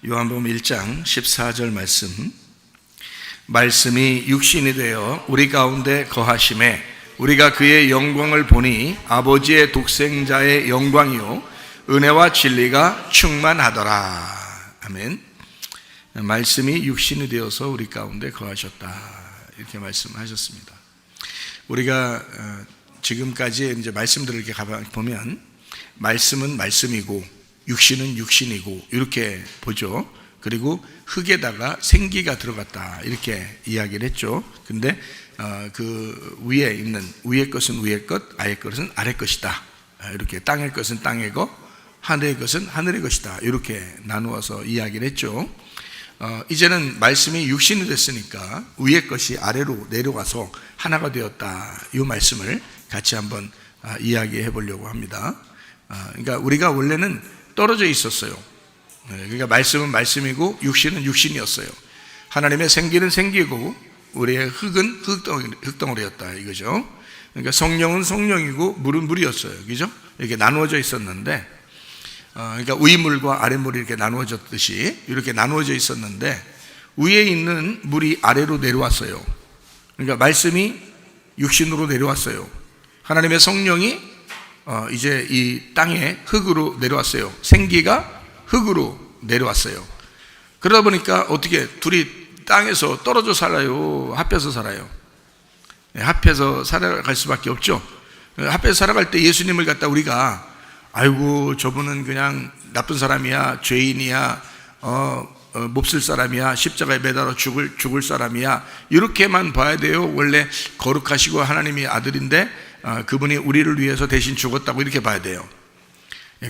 요한복음 1장 14절 말씀이 육신이 되어 우리 가운데 거하심에 우리가 그의 영광을 보니 아버지의 독생자의 영광이요 은혜와 진리가 충만하더라. 아멘. 말씀이 육신이 되어서 우리 가운데 거하셨다, 이렇게 말씀하셨습니다. 우리가 지금까지 이제 말씀들을 이렇게 보면 말씀은 말씀이고 육신은 육신이고 이렇게 보죠. 그리고 흙에다가 생기가 들어갔다, 이렇게 이야기를 했죠. 근데 그 위에 있는 위의 것은 위의 것, 아래 것은 아래 것이다, 이렇게 땅의 것은 땅의 것, 하늘의 것은 하늘의 것이다, 이렇게 나누어서 이야기를 했죠. 이제는 말씀이 육신이 됐으니까 위의 것이 아래로 내려가서 하나가 되었다, 이 말씀을 같이 한번 이야기해 보려고 합니다. 그러니까 우리가 원래는 떨어져 있었어요. 그러니까 말씀은 말씀이고 육신은 육신이었어요. 하나님의 생기는 생기고 우리의 흙은 흙덩어리였다, 이거죠. 그러니까 성령은 성령이고 물은 물이었어요, 그죠? 이렇게 나누어져 있었는데, 그러니까 위물과 아래물이 이렇게 나누어졌듯이 이렇게 나누어져 있었는데, 위에 있는 물이 아래로 내려왔어요. 그러니까 말씀이 육신으로 내려왔어요. 하나님의 성령이 이제 이 땅에 흙으로 내려왔어요. 생기가 흙으로 내려왔어요. 그러다 보니까 어떻게 둘이 땅에서 떨어져 살아요, 합해서 살아요? 합해서 살아갈 수밖에 없죠. 합해서 살아갈 때 예수님을 갖다 우리가 아이고 저분은 그냥 나쁜 사람이야, 죄인이야, 몹쓸 사람이야, 십자가에 매달아 죽을 사람이야, 이렇게만 봐야 돼요? 원래 거룩하시고 하나님의 아들인데 그분이 우리를 위해서 대신 죽었다고 이렇게 봐야 돼요.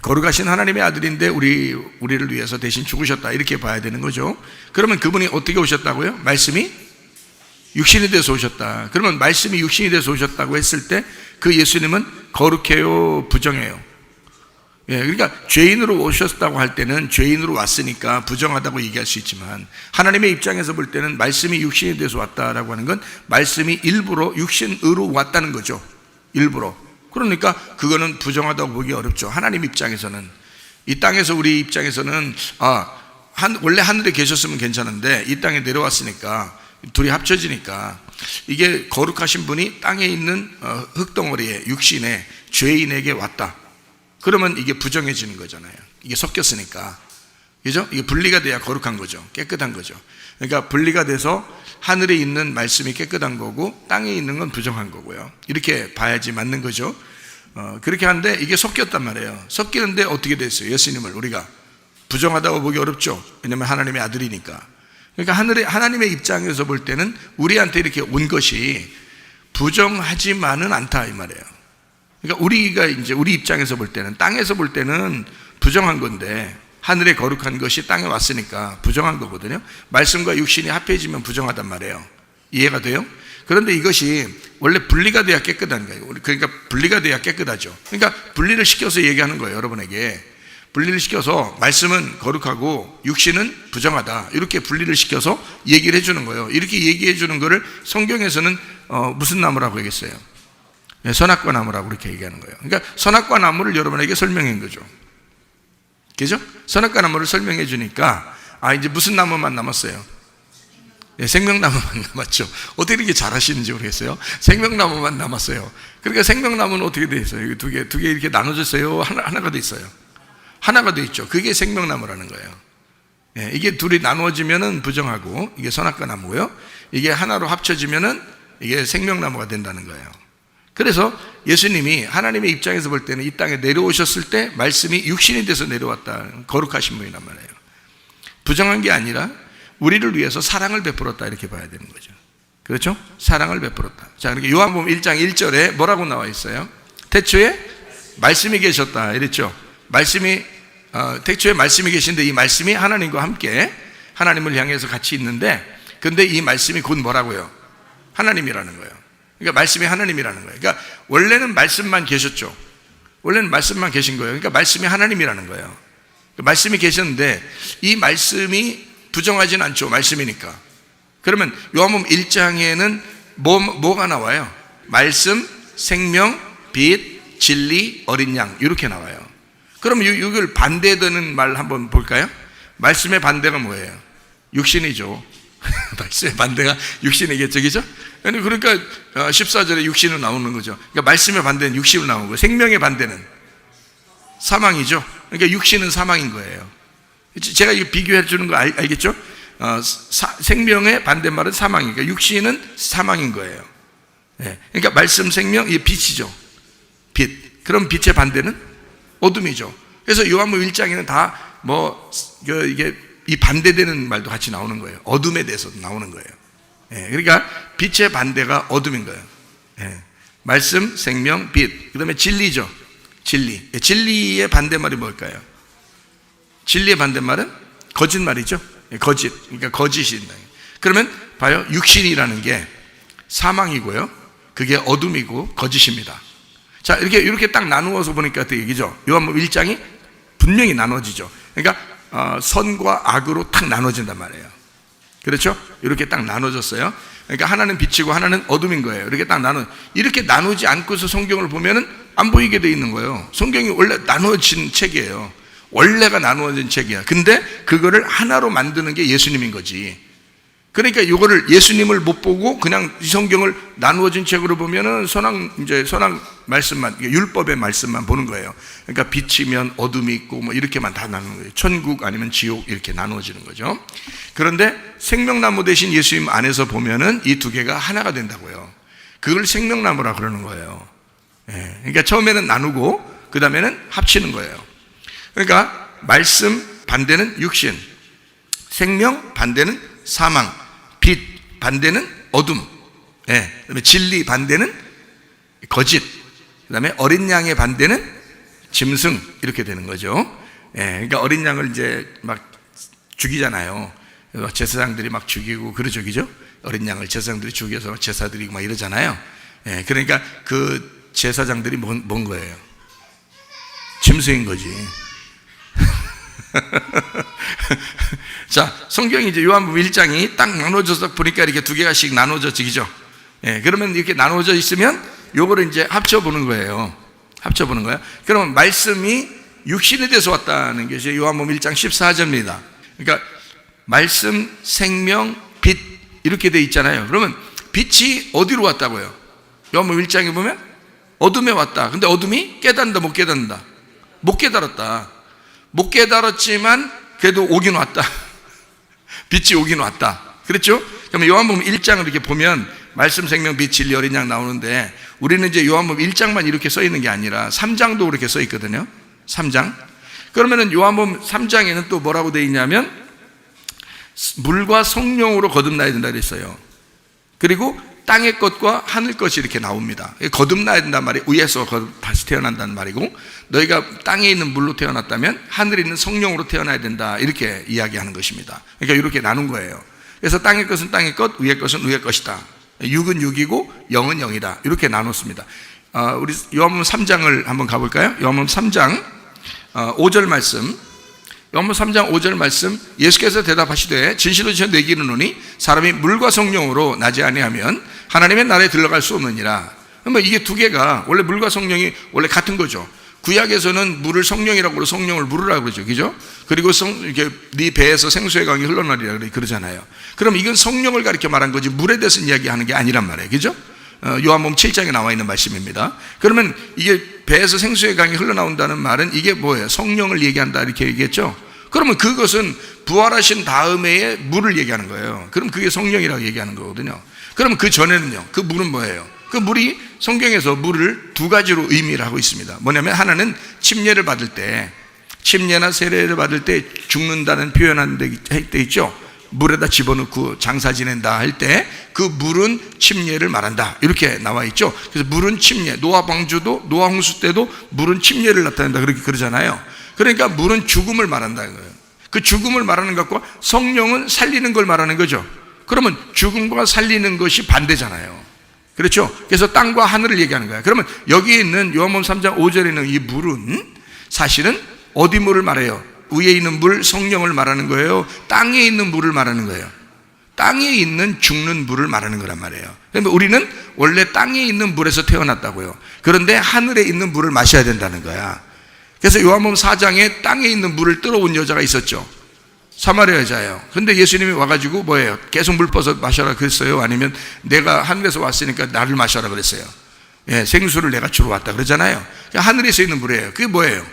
거룩하신 하나님의 아들인데 우리를 위해서 대신 죽으셨다, 이렇게 봐야 되는 거죠. 그러면 그분이 어떻게 오셨다고요? 말씀이 육신이 돼서 오셨다. 그러면 말씀이 육신이 돼서 오셨다고 했을 때 그 예수님은 거룩해요, 부정해요? 그러니까 죄인으로 오셨다고 할 때는 죄인으로 왔으니까 부정하다고 얘기할 수 있지만, 하나님의 입장에서 볼 때는 말씀이 육신이 돼서 왔다라고 하는 건 말씀이 일부러 육신으로 왔다는 거죠. 일부러. 그러니까 그거는 부정하다고 보기 어렵죠. 하나님 입장에서는, 이 땅에서 우리 입장에서는 원래 하늘에 계셨으면 괜찮은데 이 땅에 내려왔으니까 둘이 합쳐지니까 이게 거룩하신 분이 땅에 있는 흙덩어리에 육신에 죄인에게 왔다, 그러면 이게 부정해지는 거잖아요. 이게 섞였으니까, 그죠? 이게 분리가 돼야 거룩한 거죠. 깨끗한 거죠. 그러니까 분리가 돼서 하늘에 있는 말씀이 깨끗한 거고 땅에 있는 건 부정한 거고요. 이렇게 봐야지 맞는 거죠. 그렇게 하는데 이게 섞였단 말이에요. 섞이는데 어떻게 됐어요? 예수님을 우리가 부정하다고 보기 어렵죠. 왜냐하면 하나님의 아들이니까. 그러니까 하나님의 입장에서 볼 때는 우리한테 이렇게 온 것이 부정하지만은 않다, 이 말이에요. 그러니까 우리가 이제 우리 입장에서 볼 때는, 땅에서 볼 때는 부정한 건데 하늘의 거룩한 것이 땅에 왔으니까 부정한 거거든요. 말씀과 육신이 합해지면 부정하단 말이에요. 이해가 돼요? 그런데 이것이 원래 분리가 돼야 깨끗한 거예요. 그러니까 분리가 돼야 깨끗하죠. 그러니까 분리를 시켜서 얘기하는 거예요, 여러분에게. 분리를 시켜서 말씀은 거룩하고 육신은 부정하다, 이렇게 분리를 시켜서 얘기를 해주는 거예요. 이렇게 얘기해 주는 거를 성경에서는 무슨 나무라고 얘기했어요? 선악과 나무라고 그렇게 얘기하는 거예요. 그러니까 선악과 나무를 여러분에게 설명한 거죠. 그죠? 선악과 나무를 설명해 주니까 이제 무슨 나무만 남았어요? 생명나무만 남았죠. 어떻게 이렇게 잘하시는지 모르겠어요. 생명나무만 남았어요. 그러니까 생명나무는 어떻게 돼 있어요? 두 개 이렇게 나눠졌어요? 하나가 돼 있어요? 하나가 돼 있죠. 그게 생명나무라는 거예요. 이게 둘이 나누어지면은 부정하고 이게 선악과 나무고요, 이게 하나로 합쳐지면은 이게 생명나무가 된다는 거예요. 그래서 예수님이 하나님의 입장에서 볼 때는 이 땅에 내려오셨을 때 말씀이 육신이 돼서 내려왔다, 거룩하신 분이란 말이에요. 부정한 게 아니라 우리를 위해서 사랑을 베풀었다, 이렇게 봐야 되는 거죠. 그렇죠? 사랑을 베풀었다. 자, 그러니까 요한복음 1장 1절에 뭐라고 나와 있어요? 태초에 말씀이 계셨다, 이랬죠. 말씀이 태초에 말씀이 계신데 이 말씀이 하나님과 함께 하나님을 향해서 같이 있는데, 근데 이 말씀이 곧 뭐라고요? 하나님이라는 거예요. 그러니까 말씀이 하나님이라는 거예요. 그러니까 원래는 말씀만 계셨죠. 원래는 말씀만 계신 거예요. 그러니까 말씀이 하나님이라는 거예요. 그러니까 말씀이 계셨는데 이 말씀이 부정하진 않죠. 말씀이니까. 그러면 요한복음 1장에는 뭐가 나와요? 말씀, 생명, 빛, 진리, 어린 양, 이렇게 나와요. 그럼 이걸 반대되는 말 한번 볼까요? 말씀의 반대가 뭐예요? 육신이죠. 말씀의 반대가 육신이겠죠, 그죠? 그러니까 14절에 육신으로 나오는 거죠. 그러니까 말씀의 반대는 육신으로 나오는 거예요. 생명의 반대는 사망이죠. 그러니까 육신은 사망인 거예요. 제가 이거 비교해 주는 거 알겠죠? 생명의 반대말은 사망이니까 육신은 사망인 거예요. 네. 그러니까 말씀, 생명, 이게 빛이죠. 빛. 그럼 빛의 반대는 어둠이죠. 그래서 요한복음 1장에는 다 이게 이 반대되는 말도 같이 나오는 거예요. 어둠에 대해서도 나오는 거예요. 예, 그러니까 빛의 반대가 어둠인 거예요. 예, 말씀, 생명, 빛. 그 다음에 진리죠. 진리. 예, 진리의 반대말이 뭘까요? 진리의 반대말은 거짓말이죠. 예, 거짓. 그러니까 거짓이다. 그러면 봐요. 육신이라는 게 사망이고요. 그게 어둠이고 거짓입니다. 자, 이렇게 딱 나누어서 보니까 어떻게 얘기죠? 요한복음 1장이 분명히 나눠지죠. 그러니까 선과 악으로 딱 나눠진단 말이에요. 그렇죠? 이렇게 딱 나눠졌어요. 그러니까 하나는 빛이고 하나는 어둠인 거예요. 이렇게 나누지 않고서 성경을 보면은 안 보이게 돼 있는 거예요. 성경이 원래 나누어진 책이에요. 원래가 나누어진 책이야. 근데 그거를 하나로 만드는 게 예수님인 거지. 그러니까 이거를 예수님을 못 보고 그냥 이 성경을 나누어진 책으로 보면은 선악 말씀만, 율법의 말씀만 보는 거예요. 그러니까 빛이면 어둠이 있고 이렇게만 다 나누는 거예요. 천국 아니면 지옥 이렇게 나누어지는 거죠. 그런데 생명나무 대신 예수님 안에서 보면은 이 두 개가 하나가 된다고요. 그걸 생명나무라 그러는 거예요. 예, 그러니까 처음에는 나누고 그 다음에는 합치는 거예요. 그러니까 말씀 반대는 육신, 생명 반대는 사망, 빛 반대는 어둠, 예, 그다음에 진리 반대는 거짓, 그다음에 어린 양의 반대는 짐승 이렇게 되는 거죠. 예, 그러니까 어린 양을 이제 막 죽이잖아요. 제사장들이 막 죽이고 그러죠, 그죠? 어린 양을 제사장들이 죽여서 제사 드리고 막 이러잖아요. 예, 그러니까 그 제사장들이 뭔 거예요? 짐승인 거지. 자, 성경이 이제 요한복음 1장이 딱 나눠져서 보니까 이렇게 두 개가씩 나눠져지죠. 예, 그러면 이렇게 나눠져 있으면 요거를 이제 합쳐보는 거예요. 합쳐보는 거예요. 그러면 말씀이 육신에 대해서 왔다는 것이 요한복음 1장 14절입니다. 그러니까 말씀, 생명, 빛 이렇게 돼 있잖아요. 그러면 빛이 어디로 왔다고요? 요한복음 1장에 보면 어둠에 왔다. 근데 어둠이 깨닫는다, 못 깨닫는다? 못 깨달았다. 못 깨달았지만 그래도 오긴 왔다. 빛이 오긴 왔다. 그렇죠? 그러면 요한복음 1장을 이렇게 보면 말씀, 생명, 빛, 진리, 어린 양 나오는데 우리는 이제 요한복음 1장만 이렇게 써 있는 게 아니라 3장도 그렇게 써 있거든요. 3장. 그러면은 요한복음 3장에는 또 뭐라고 되어 있냐면 물과 성령으로 거듭나야 된다 그랬어요. 그리고 땅의 것과 하늘 것이 이렇게 나옵니다. 거듭나야 된단 말이 위에서 다시 태어난다는 말이고, 너희가 땅에 있는 물로 태어났다면 하늘에 있는 성령으로 태어나야 된다, 이렇게 이야기하는 것입니다. 그러니까 이렇게 나눈 거예요. 그래서 땅의 것은 땅의 것, 위의 것은 위의 것이다. 육은 육이고 영은 영이다, 이렇게 나눴습니다. 우리 요한복음 3장을 한번 가볼까요? 요한복음 3장 5절 말씀. 요한복음 3장 5절 말씀, 예수께서 대답하시되 진실로 진실로 내게 이르노니 사람이 물과 성령으로 나지 아니하면 하나님의 나라에 들어갈 수 없느니라. 그러면 이게 두 개가 원래 물과 성령이 원래 같은 거죠. 구약에서는 물을 성령이라고 그러고 성령을 물으라고 그러죠, 그죠? 그리고 이렇게 네 배에서 생수의 강이 흘러나리라 그러잖아요. 그럼 이건 성령을 가리켜 말한 거지 물에 대해서 이야기하는 게 아니란 말이에요, 그죠? 요한복음 7장에 나와 있는 말씀입니다. 그러면 이게 배에서 생수의 강이 흘러나온다는 말은 이게 뭐예요? 성령을 얘기한다, 이렇게 얘기했죠. 그러면 그것은 부활하신 다음에 물을 얘기하는 거예요. 그럼 그게 성령이라고 얘기하는 거거든요. 그러면 그 전에는요, 그 물은 뭐예요? 그 물이 성경에서 물을 두 가지로 의미를 하고 있습니다. 뭐냐면 하나는 침례를 받을 때, 침례나 세례를 받을 때 죽는다는 표현하는 데 있죠. 물에다 집어넣고 장사 지낸다 할 때 그 물은 침례를 말한다, 이렇게 나와 있죠. 그래서 물은 침례, 노아 방주도 노아 홍수 때도 물은 침례를 나타낸다, 그렇게 그러잖아요. 그러니까 물은 죽음을 말한다는 거예요. 그 죽음을 말하는 것과 성령은 살리는 걸 말하는 거죠. 그러면 죽음과 살리는 것이 반대잖아요. 그렇죠? 그래서 땅과 하늘을 얘기하는 거예요. 그러면 여기에 있는 요한복음 3장 5절에 있는 이 물은 사실은 어디 물을 말해요? 위에 있는 물, 성령을 말하는 거예요? 땅에 있는 물을 말하는 거예요? 땅에 있는 죽는 물을 말하는 거란 말이에요. 그러면 우리는 원래 땅에 있는 물에서 태어났다고요. 그런데 하늘에 있는 물을 마셔야 된다는 거야. 그래서 요한복음 4장에 땅에 있는 물을 끌어온 여자가 있었죠. 사마리아 여자예요. 근데 예수님이 와가지고 뭐예요? 계속 물 퍼서 마셔라 그랬어요? 아니면 내가 하늘에서 왔으니까 나를 마셔라 그랬어요? 예, 생수를 내가 주러 왔다 그러잖아요. 하늘에서 있는 물이에요. 그게 뭐예요?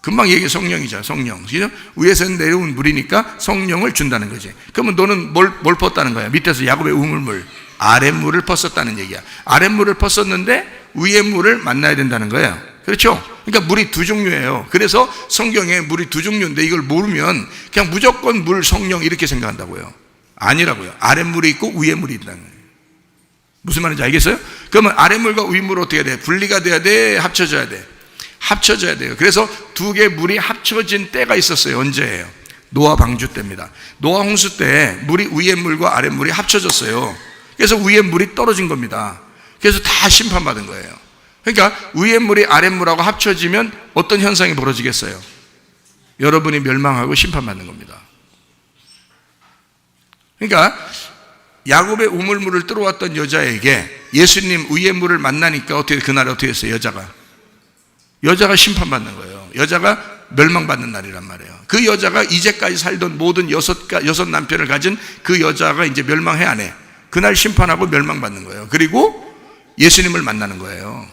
금방 얘기해, 성령이죠. 성령. 그죠? 위에서 내려온 물이니까 성령을 준다는 거지. 그러면 너는 뭘 퍼었다는 거야? 밑에서 야곱의 우물물, 아랫물을 퍼었다는 얘기야. 아랫물을 퍼었는데 위의 물을 만나야 된다는 거예요. 그렇죠? 그러니까 물이 두 종류예요. 그래서 성경에 물이 두 종류인데 이걸 모르면 그냥 무조건 물, 성령 이렇게 생각한다고요. 아니라고요. 아랫물이 있고 위의 물이 있다는 거예요. 무슨 말인지 알겠어요? 그러면 아랫물과 위물 어떻게 돼야 돼? 분리가 돼야 돼? 합쳐져야 돼? 합쳐져야 돼요. 그래서 두 개의 물이 합쳐진 때가 있었어요. 언제예요? 노아 방주 때입니다. 노아 홍수 때 물이 위의 물과 아랫물이 합쳐졌어요. 그래서 위의 물이 떨어진 겁니다. 그래서 다 심판받은 거예요. 그러니까 위의 물이 아랫물하고 합쳐지면 어떤 현상이 벌어지겠어요? 여러분이 멸망하고 심판받는 겁니다. 그러니까 야곱의 우물물을 뚫어왔던 여자에게 예수님 위의 물을 만나니까 그날에 어떻게 했어요? 여자가 심판받는 거예요. 여자가 멸망받는 날이란 말이에요. 그 여자가 이제까지 살던 모든 여섯 남편을 가진 그 여자가 이제 멸망해 안 해. 그날 심판하고 멸망받는 거예요. 그리고 예수님을 만나는 거예요.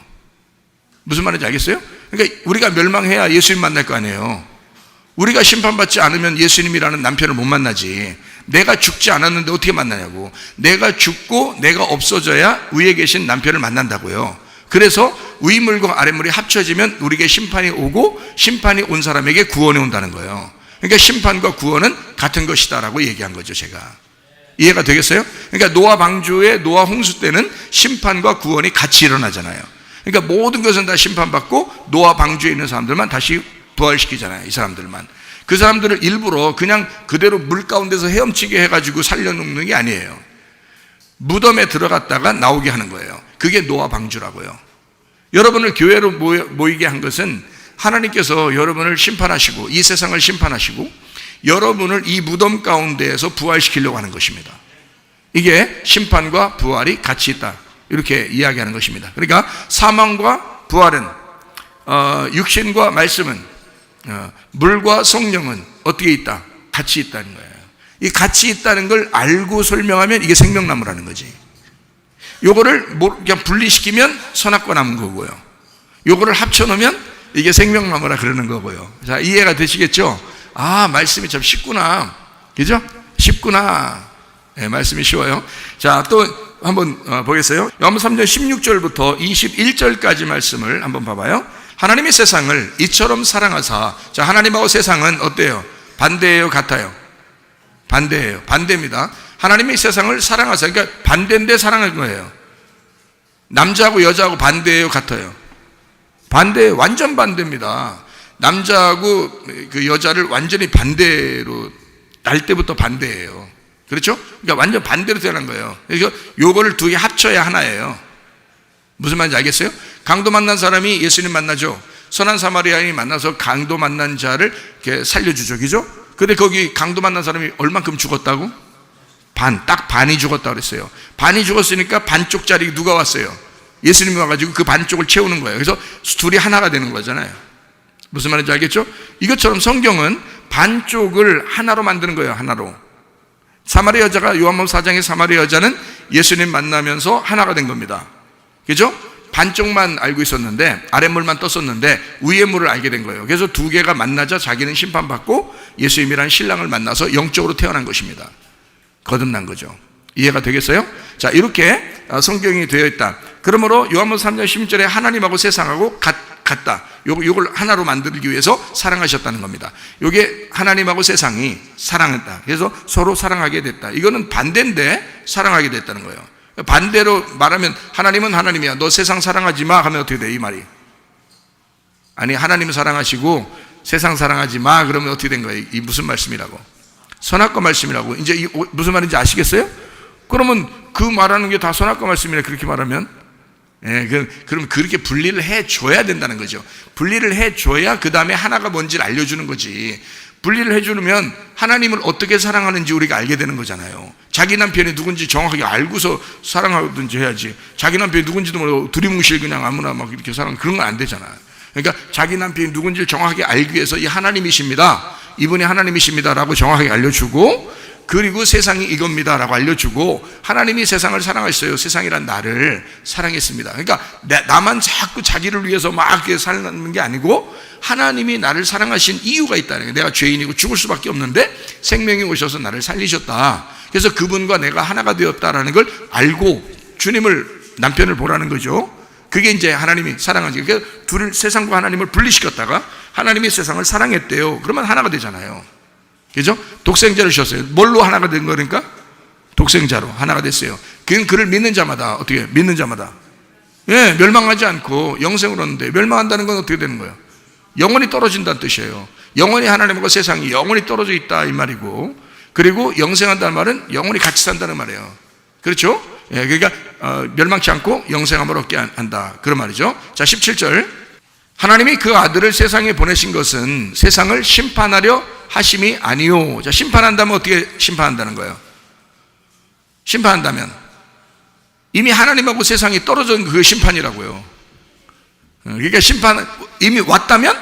무슨 말인지 알겠어요? 그러니까 우리가 멸망해야 예수님 만날 거 아니에요. 우리가 심판받지 않으면 예수님이라는 남편을 못 만나지. 내가 죽지 않았는데 어떻게 만나냐고. 내가 죽고 내가 없어져야 위에 계신 남편을 만난다고요. 그래서 위물과 아랫물이 합쳐지면 우리에게 심판이 오고 심판이 온 사람에게 구원이 온다는 거예요. 그러니까 심판과 구원은 같은 것이다라고 얘기한 거죠. 제가 이해가 되겠어요? 그러니까 노아 방주의 노아 홍수 때는 심판과 구원이 같이 일어나잖아요. 그러니까 모든 것은 다 심판받고 노아 방주에 있는 사람들만 다시 부활시키잖아요. 이 사람들만. 그 사람들을 일부러 그냥 그대로 물 가운데서 헤엄치게 해가지고 살려놓는 게 아니에요. 무덤에 들어갔다가 나오게 하는 거예요. 그게 노아 방주라고요. 여러분을 교회로 모이게 한 것은 하나님께서 여러분을 심판하시고 이 세상을 심판하시고 여러분을 이 무덤 가운데에서 부활시키려고 하는 것입니다. 이게 심판과 부활이 같이 있다, 이렇게 이야기하는 것입니다. 그러니까 사망과 부활은 육신과 말씀은 물과 성령은 어떻게 있다? 같이 있다는 거예요. 이 같이 있다는 걸 알고 설명하면 이게 생명나무라는 거지. 요거를 그냥 분리시키면 선악과 나무 거고요. 요거를 합쳐놓으면 이게 생명나무라 그러는 거고요. 자, 이해가 되시겠죠? 아, 말씀이 참 쉽구나. 그죠? 쉽구나. 네, 말씀이 쉬워요. 자, 또 한번 보겠어요. 요한복음 3장 16절부터 21절까지 말씀을 한번 봐봐요. 하나님이 세상을 이처럼 사랑하사. 자, 하나님하고 세상은 어때요? 반대예요? 같아요? 반대예요. 반대입니다. 하나님이 세상을 사랑하사. 그러니까 반대인데 사랑한 거예요. 남자하고 여자하고 반대예요? 같아요? 반대예요. 완전 반대입니다. 남자하고 그 여자를 완전히 반대로 날 때부터 반대예요. 그렇죠? 그러니까 완전 반대로 태어난 거예요. 그래서 요거를 두 개 합쳐야 하나예요. 무슨 말인지 알겠어요? 강도 만난 사람이 예수님 만나죠. 선한 사마리아인이 만나서 강도 만난 자를 이렇게 살려주죠. 그죠? 근데 거기 강도 만난 사람이 얼만큼 죽었다고? 딱 반이 죽었다고 그랬어요. 반이 죽었으니까 반쪽짜리 누가 왔어요? 예수님이 와가지고 그 반쪽을 채우는 거예요. 그래서 둘이 하나가 되는 거잖아요. 무슨 말인지 알겠죠? 이것처럼 성경은 반쪽을 하나로 만드는 거예요. 하나로. 사마리아 여자가, 요한복음 4장의 사마리아 여자는 예수님 만나면서 하나가 된 겁니다. 그죠? 반쪽만 알고 있었는데, 아랫물만 떴었는데 위의 물을 알게 된 거예요. 그래서 두 개가 만나자 자기는 심판받고 예수님이라는 신랑을 만나서 영적으로 태어난 것입니다. 거듭난 거죠. 이해가 되겠어요? 자, 이렇게 성경이 되어 있다. 그러므로 요한복음 3장 16절에 하나님하고 세상하고 같다. 요걸 하나로 만들기 위해서 사랑하셨다는 겁니다. 요게 하나님하고 세상이 사랑했다. 그래서 서로 사랑하게 됐다. 이거는 반대인데 사랑하게 됐다는 거예요. 반대로 말하면 하나님은 하나님이야. 너 세상 사랑하지 마 하면 어떻게 돼? 이 말이. 아니, 하나님 사랑하시고 세상 사랑하지 마 그러면 어떻게 된 거예요? 이 무슨 말씀이라고? 선악과 말씀이라고. 이제 무슨 말인지 아시겠어요? 그러면 그 말하는 게 다 선악과 말씀이네. 그렇게 말하면. 예, 그럼 그렇게 분리를 해줘야 된다는 거죠. 분리를 해줘야 그 다음에 하나가 뭔지를 알려주는 거지. 분리를 해주면 하나님을 어떻게 사랑하는지 우리가 알게 되는 거잖아요. 자기 남편이 누군지 정확하게 알고서 사랑하든지 해야지. 자기 남편이 누군지도 모르고 두리뭉실 그냥 아무나 막 이렇게 사랑, 그런 건 안 되잖아요. 그러니까 자기 남편이 누군지를 정확하게 알기 위해서 이 하나님이십니다, 이분이 하나님이십니다라고 정확하게 알려주고, 그리고 세상이 이겁니다라고 알려주고, 하나님이 세상을 사랑하셨어요. 세상이란 나를 사랑했습니다. 그러니까 나만 자꾸 자기를 위해서 막 이렇게 사는 게 아니고, 하나님이 나를 사랑하신 이유가 있다는 거예요. 내가 죄인이고 죽을 수밖에 없는데 생명이 오셔서 나를 살리셨다. 그래서 그분과 내가 하나가 되었다라는 걸 알고 주님을, 남편을 보라는 거죠. 그게 이제 하나님이 사랑하지. 그러니까 둘을, 세상과 하나님을 분리시켰다가 하나님이 세상을 사랑했대요. 그러면 하나가 되잖아요. 그죠? 독생자를 주셨어요. 뭘로 하나가 된 거니까? 독생자로 하나가 됐어요. 그를 믿는 자마다, 어떻게 믿는 자마다, 예, 멸망하지 않고 영생으로 얻는데, 멸망한다는 건 어떻게 되는 거예요? 영원히 떨어진다는 뜻이에요. 영원히 하나님과 세상이 영원히 떨어져 있다 이 말이고, 그리고 영생한다는 말은 영원히 같이 산다는 말이에요. 그렇죠? 예, 그러니까 멸망치 않고 영생함을 얻게 한다, 그런 말이죠. 자, 17절. 하나님이 그 아들을 세상에 보내신 것은 세상을 심판하려 하심이 아니요. 자, 심판한다면 어떻게 심판한다는 거예요? 심판한다면 이미 하나님하고 세상이 떨어진 그 심판이라고요. 그러니까 심판, 이미 왔다면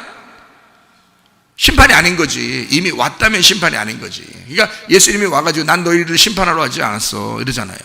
심판이 아닌 거지. 이미 왔다면 심판이 아닌 거지. 그러니까 예수님이 와가지고 난 너희를 심판하러 하지 않았어 이러잖아요.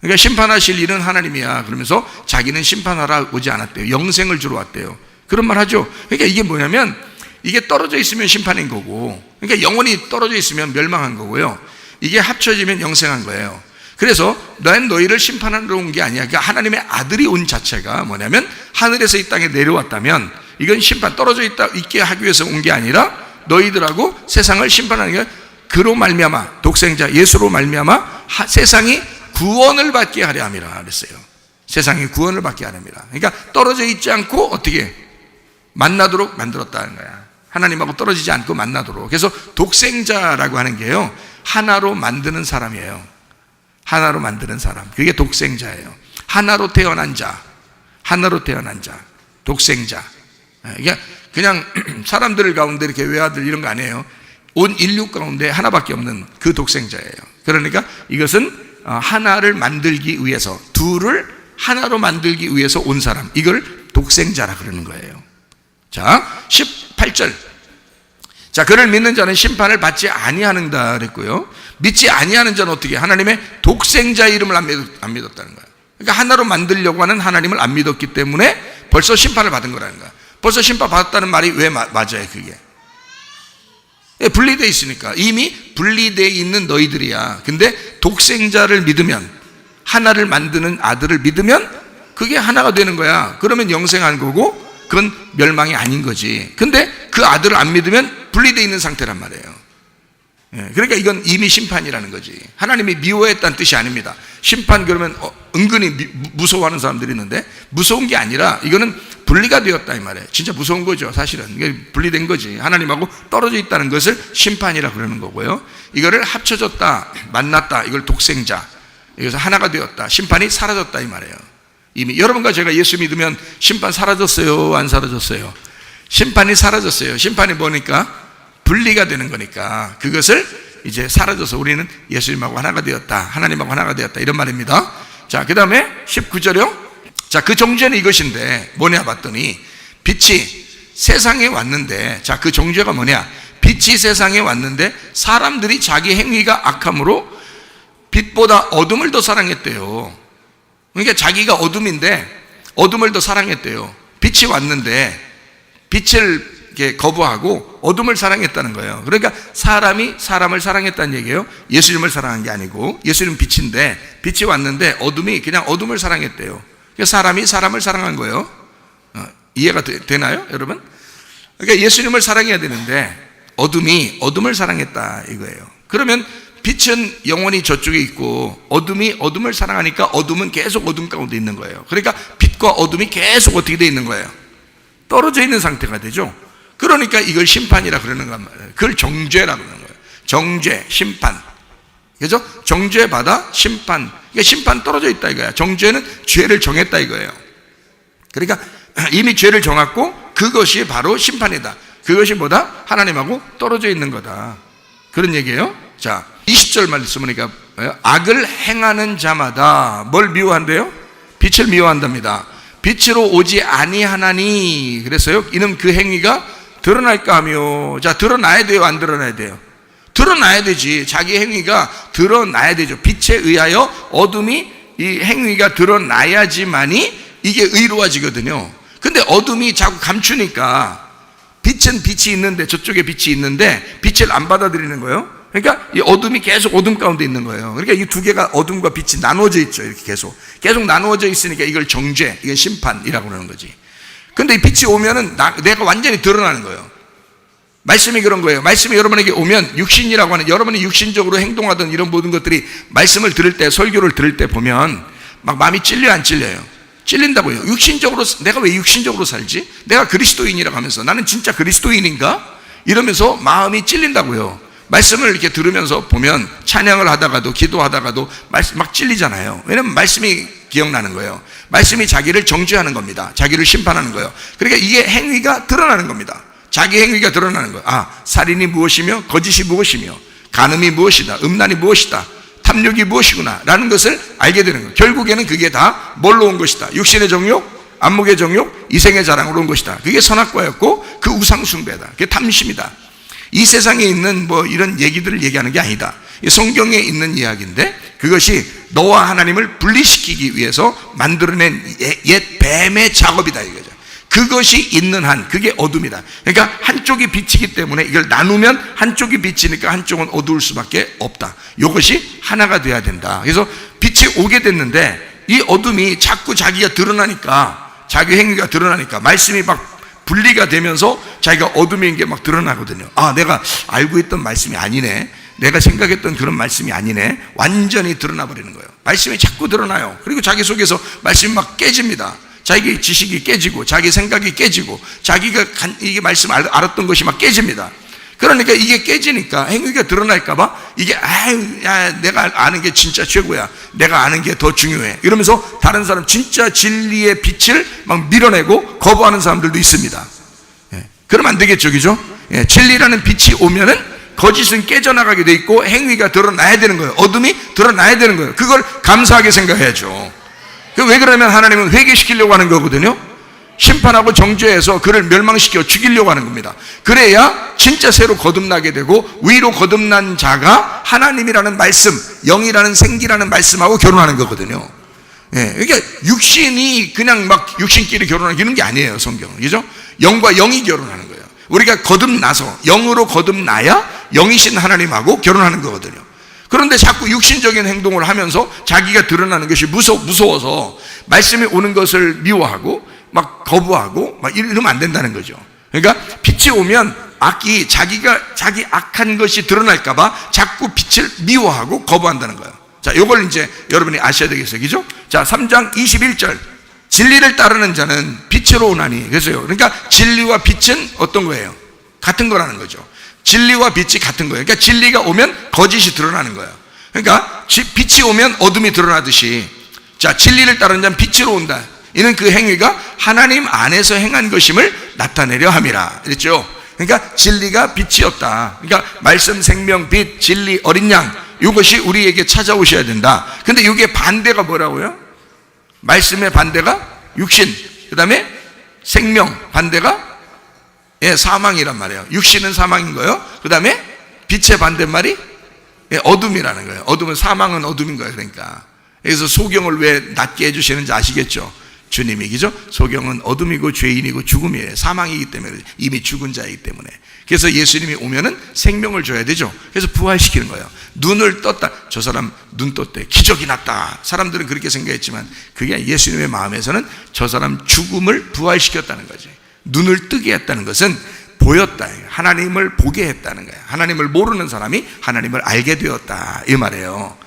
그러니까 심판하실 일은 하나님이야 그러면서 자기는 심판하러 오지 않았대요. 영생을 주러 왔대요. 그런 말 하죠. 그러니까 이게 뭐냐면, 이게 떨어져 있으면 심판인 거고, 그러니까 영원히 떨어져 있으면 멸망한 거고요. 이게 합쳐지면 영생한 거예요. 그래서 난 너희를 심판하러 온 게 아니야. 그러니까 하나님의 아들이 온 자체가 뭐냐면, 하늘에서 이 땅에 내려왔다면 이건 심판, 떨어져 있게 하기 위해서 온 게 아니라 너희들하고 세상을 심판하는 게, 그로 말미암아, 독생자 예수로 말미암아 세상이 구원을 받게 하려 함이라 그랬어요. 세상이 구원을 받게 하려 함이라. 그러니까 떨어져 있지 않고 어떻게 만나도록 만들었다는 거야. 하나님하고 떨어지지 않고 만나도록. 그래서 독생자라고 하는 게요, 하나로 만드는 사람이에요. 하나로 만드는 사람, 그게 독생자예요. 하나로 태어난 자, 하나로 태어난 자, 독생자. 이게 그냥 사람들 가운데 이렇게 외아들 이런 거 아니에요. 온 인류 가운데 하나밖에 없는 그 독생자예요. 그러니까 이것은 하나를 만들기 위해서, 둘을 하나로 만들기 위해서 온 사람, 이걸 독생자라 그러는 거예요. 자, 18절. 자, 그를 믿는 자는 심판을 받지 아니하는다 그랬고요. 믿지 아니하는 자는 어떻게? 하나님의 독생자 이름을 안 믿었다는 거예요. 그러니까 하나로 만들려고 하는 하나님을 안 믿었기 때문에 벌써 심판을 받은 거라는 거예요. 벌써 심판 받았다는 말이 왜 맞아요? 그게 분리되어 있으니까. 이미 분리되어 있는 너희들이야. 근데 독생자를 믿으면, 하나를 만드는 아들을 믿으면 그게 하나가 되는 거야. 그러면 영생한 거고, 그건 멸망이 아닌 거지. 근데 그 아들을 안 믿으면 분리되어 있는 상태란 말이에요. 그러니까 이건 이미 심판이라는 거지. 하나님이 미워했다는 뜻이 아닙니다. 심판 그러면 은근히 무서워하는 사람들이 있는데, 무서운 게 아니라 이거는 분리가 되었다 이 말이에요. 진짜 무서운 거죠. 사실은 이게 분리된 거지. 하나님하고 떨어져 있다는 것을 심판이라 그러는 거고요. 이거를 합쳐졌다, 만났다, 이걸 독생자, 여기서 하나가 되었다, 심판이 사라졌다 이 말이에요. 이미 여러분과 제가 예수 믿으면 심판 사라졌어요, 안 사라졌어요? 심판이 사라졌어요. 심판이 뭐니까? 분리가 되는 거니까 그것을 이제 사라져서 우리는 예수님하고 하나가 되었다, 하나님하고 하나가 되었다, 이런 말입니다. 자, 그 다음에 19절이요. 자, 그 정죄는 이것인데 뭐냐 봤더니, 빛이 세상에 왔는데, 자, 그 정죄가 뭐냐? 빛이 세상에 왔는데 사람들이 자기 행위가 악함으로 빛보다 어둠을 더 사랑했대요. 그러니까 자기가 어둠인데 어둠을 더 사랑했대요. 빛이 왔는데 빛을 이렇게 거부하고 어둠을 사랑했다는 거예요. 그러니까 사람이 사람을 사랑했다는 얘기예요. 예수님을 사랑한 게 아니고, 예수님은 빛인데 빛이 왔는데 어둠이 그냥 어둠을 사랑했대요. 그러니까 사람이 사람을 사랑한 거예요. 이해가 되나요, 여러분? 그러니까 예수님을 사랑해야 되는데 어둠이 어둠을 사랑했다 이거예요. 그러면 빛은 영원히 저쪽에 있고 어둠이 어둠을 사랑하니까 어둠은 계속 어둠 가운데 있는 거예요. 그러니까 빛과 어둠이 계속 어떻게 돼 있는 거예요? 떨어져 있는 상태가 되죠. 그러니까 이걸 심판이라 그러는 거 말이에요. 그걸 정죄라 그러는 거예요. 정죄, 심판. 그죠? 정죄 받아 심판. 그러니까 심판 떨어져 있다 이거야. 정죄는 죄를 정했다 이거예요. 그러니까 이미 죄를 정했고 그것이 바로 심판이다. 그것이 뭐다? 하나님하고 떨어져 있는 거다. 그런 얘기예요. 자, 20절 말씀 보니까 악을 행하는 자마다 뭘 미워한대요? 빛을 미워한답니다. 빛으로 오지 아니하나니, 그랬어요. 이는 그 행위가 드러날까 하며, 자, 드러나야 돼요, 안 드러나야 돼요? 드러나야 되지. 자기 행위가 드러나야 되죠. 빛에 의하여 어둠이, 이 행위가 드러나야지만이 이게 의로워지거든요. 근데 어둠이 자꾸 감추니까, 빛은 빛이 있는데, 저쪽에 빛이 있는데 빛을 안 받아들이는 거예요. 그러니까 이 어둠이 계속 어둠 가운데 있는 거예요. 그러니까 이 두 개가, 어둠과 빛이 나누어져 있죠. 이렇게 계속 나누어져 있으니까 이걸 정죄, 이건 심판이라고 하는 거지. 근데 이 빛이 오면은 내가 완전히 드러나는 거예요. 말씀이 그런 거예요. 말씀이 여러분에게 오면, 육신이라고 하는, 여러분이 육신적으로 행동하던 이런 모든 것들이 말씀을 들을 때, 설교를 들을 때 보면 막 마음이 찔려요, 안 찔려요? 찔린다고요. 육신적으로, 내가 왜 육신적으로 살지? 내가 그리스도인이라고 하면서, 나는 진짜 그리스도인인가? 이러면서 마음이 찔린다고요. 말씀을 이렇게 들으면서 보면, 찬양을 하다가도, 기도하다가도 막 찔리잖아요. 왜냐면 말씀이 기억나는 거예요. 말씀이 자기를 정죄하는 겁니다. 자기를 심판하는 거예요. 그러니까 이게 행위가 드러나는 겁니다. 자기 행위가 드러나는 거예요. 아, 살인이 무엇이며, 거짓이 무엇이며, 간음이 무엇이다, 음란이 무엇이다, 탐욕이 무엇이구나 라는 것을 알게 되는 거예요. 결국에는 그게 다 뭘로 온 것이다? 육신의 정욕, 안목의 정욕, 이생의 자랑으로 온 것이다. 그게 선악과였고, 그 우상숭배다. 그게 탐심이다. 이 세상에 있는 뭐 이런 얘기들을 얘기하는 게 아니다. 성경에 있는 이야기인데, 그것이 너와 하나님을 분리시키기 위해서 만들어낸 옛 뱀의 작업이다 이거죠. 그것이 있는 한, 그게 어둠이다. 그러니까 한쪽이 빛이기 때문에 이걸 나누면 한쪽이 빛이니까 한쪽은 어두울 수밖에 없다. 이것이 하나가 돼야 된다. 그래서 빛이 오게 됐는데, 이 어둠이 자꾸 자기가 드러나니까, 자기 행위가 드러나니까 말씀이 막 분리가 되면서 자기가 어둠인 게 막 드러나거든요. 아, 내가 알고 있던 말씀이 아니네, 내가 생각했던 그런 말씀이 아니네. 완전히 드러나 버리는 거예요. 말씀이 자꾸 드러나요. 그리고 자기 속에서 말씀이 막 깨집니다. 자기 지식이 깨지고, 자기 생각이 깨지고, 자기가 이게 말씀 알았던 것이 막 깨집니다. 그러니까 이게 깨지니까 행위가 드러날까봐 이게, 내가 아는 게 진짜 최고야, 내가 아는 게 더 중요해, 이러면서 다른 사람, 진짜 진리의 빛을 막 밀어내고 거부하는 사람들도 있습니다. 그러면 안 되겠죠, 그죠? 진리라는 빛이 오면은 거짓은 깨져나가게 돼 있고 행위가 드러나야 되는 거예요. 어둠이 드러나야 되는 거예요. 그걸 감사하게 생각해야죠. 왜 그러면 하나님은 회개시키려고 하는 거거든요. 심판하고 정죄해서 그를 멸망시켜 죽이려고 하는 겁니다. 그래야 진짜 새로 거듭나게 되고, 위로 거듭난 자가 하나님이라는 말씀, 영이라는 생기라는 말씀하고 결혼하는 거거든요. 그러니까 육신이 그냥 막 육신끼리 결혼하는 게 아니에요, 성경은. 그죠? 영과 영이 결혼하는 거예요. 우리가 거듭나서, 영으로 거듭나야 영이신 하나님하고 결혼하는 거거든요. 그런데 자꾸 육신적인 행동을 하면서 자기가 드러나는 것이 무서워서 말씀이 오는 것을 미워하고 막 거부하고 막 이러면 안 된다는 거죠. 그러니까 빛이 오면 자기 악한 것이 드러날까봐 자꾸 빛을 미워하고 거부한다는 거예요. 자, 이걸 이제 여러분이 아셔야 되겠어요. 그죠? 자, 3장 21절. 진리를 따르는 자는 빛으로 오나니. 그래서요. 그러니까 진리와 빛은 어떤 거예요? 같은 거라는 거죠. 진리와 빛이 같은 거예요. 그러니까 진리가 오면 거짓이 드러나는 거예요. 그러니까 빛이 오면 어둠이 드러나듯이, 자, 진리를 따르는 자는 빛으로 온다. 이는 그 행위가 하나님 안에서 행한 것임을 나타내려 함이라. 그랬죠? 그러니까 진리가 빛이었다. 그러니까 말씀, 생명, 빛, 진리, 어린 양, 이것이 우리에게 찾아오셔야 된다. 근데 이게 반대가 뭐라고요? 말씀의 반대가 육신, 그 다음에 생명, 반대가 사망이란 말이에요. 육신은 사망인 거예요. 그 다음에 빛의 반대말이 어둠이라는 거예요. 어둠은, 사망은 어둠인 거예요. 그러니까 그래서 소경을 왜 낮게 해주시는지 아시겠죠? 주님이, 그죠? 소경은 어둠이고 죄인이고 죽음이에요. 사망이기 때문에, 이미 죽은 자이기 때문에. 그래서 예수님이 오면은 생명을 줘야 되죠. 그래서 부활시키는 거예요. 눈을 떴다, 저 사람 눈 떴대, 기적이 났다. 사람들은 그렇게 생각했지만 그게 예수님의 마음에서는 저 사람 죽음을 부활시켰다는 거지. 눈을 뜨게 했다는 것은 보였다, 하나님을 보게 했다는 거예요. 하나님을 모르는 사람이 하나님을 알게 되었다, 이 말이에요.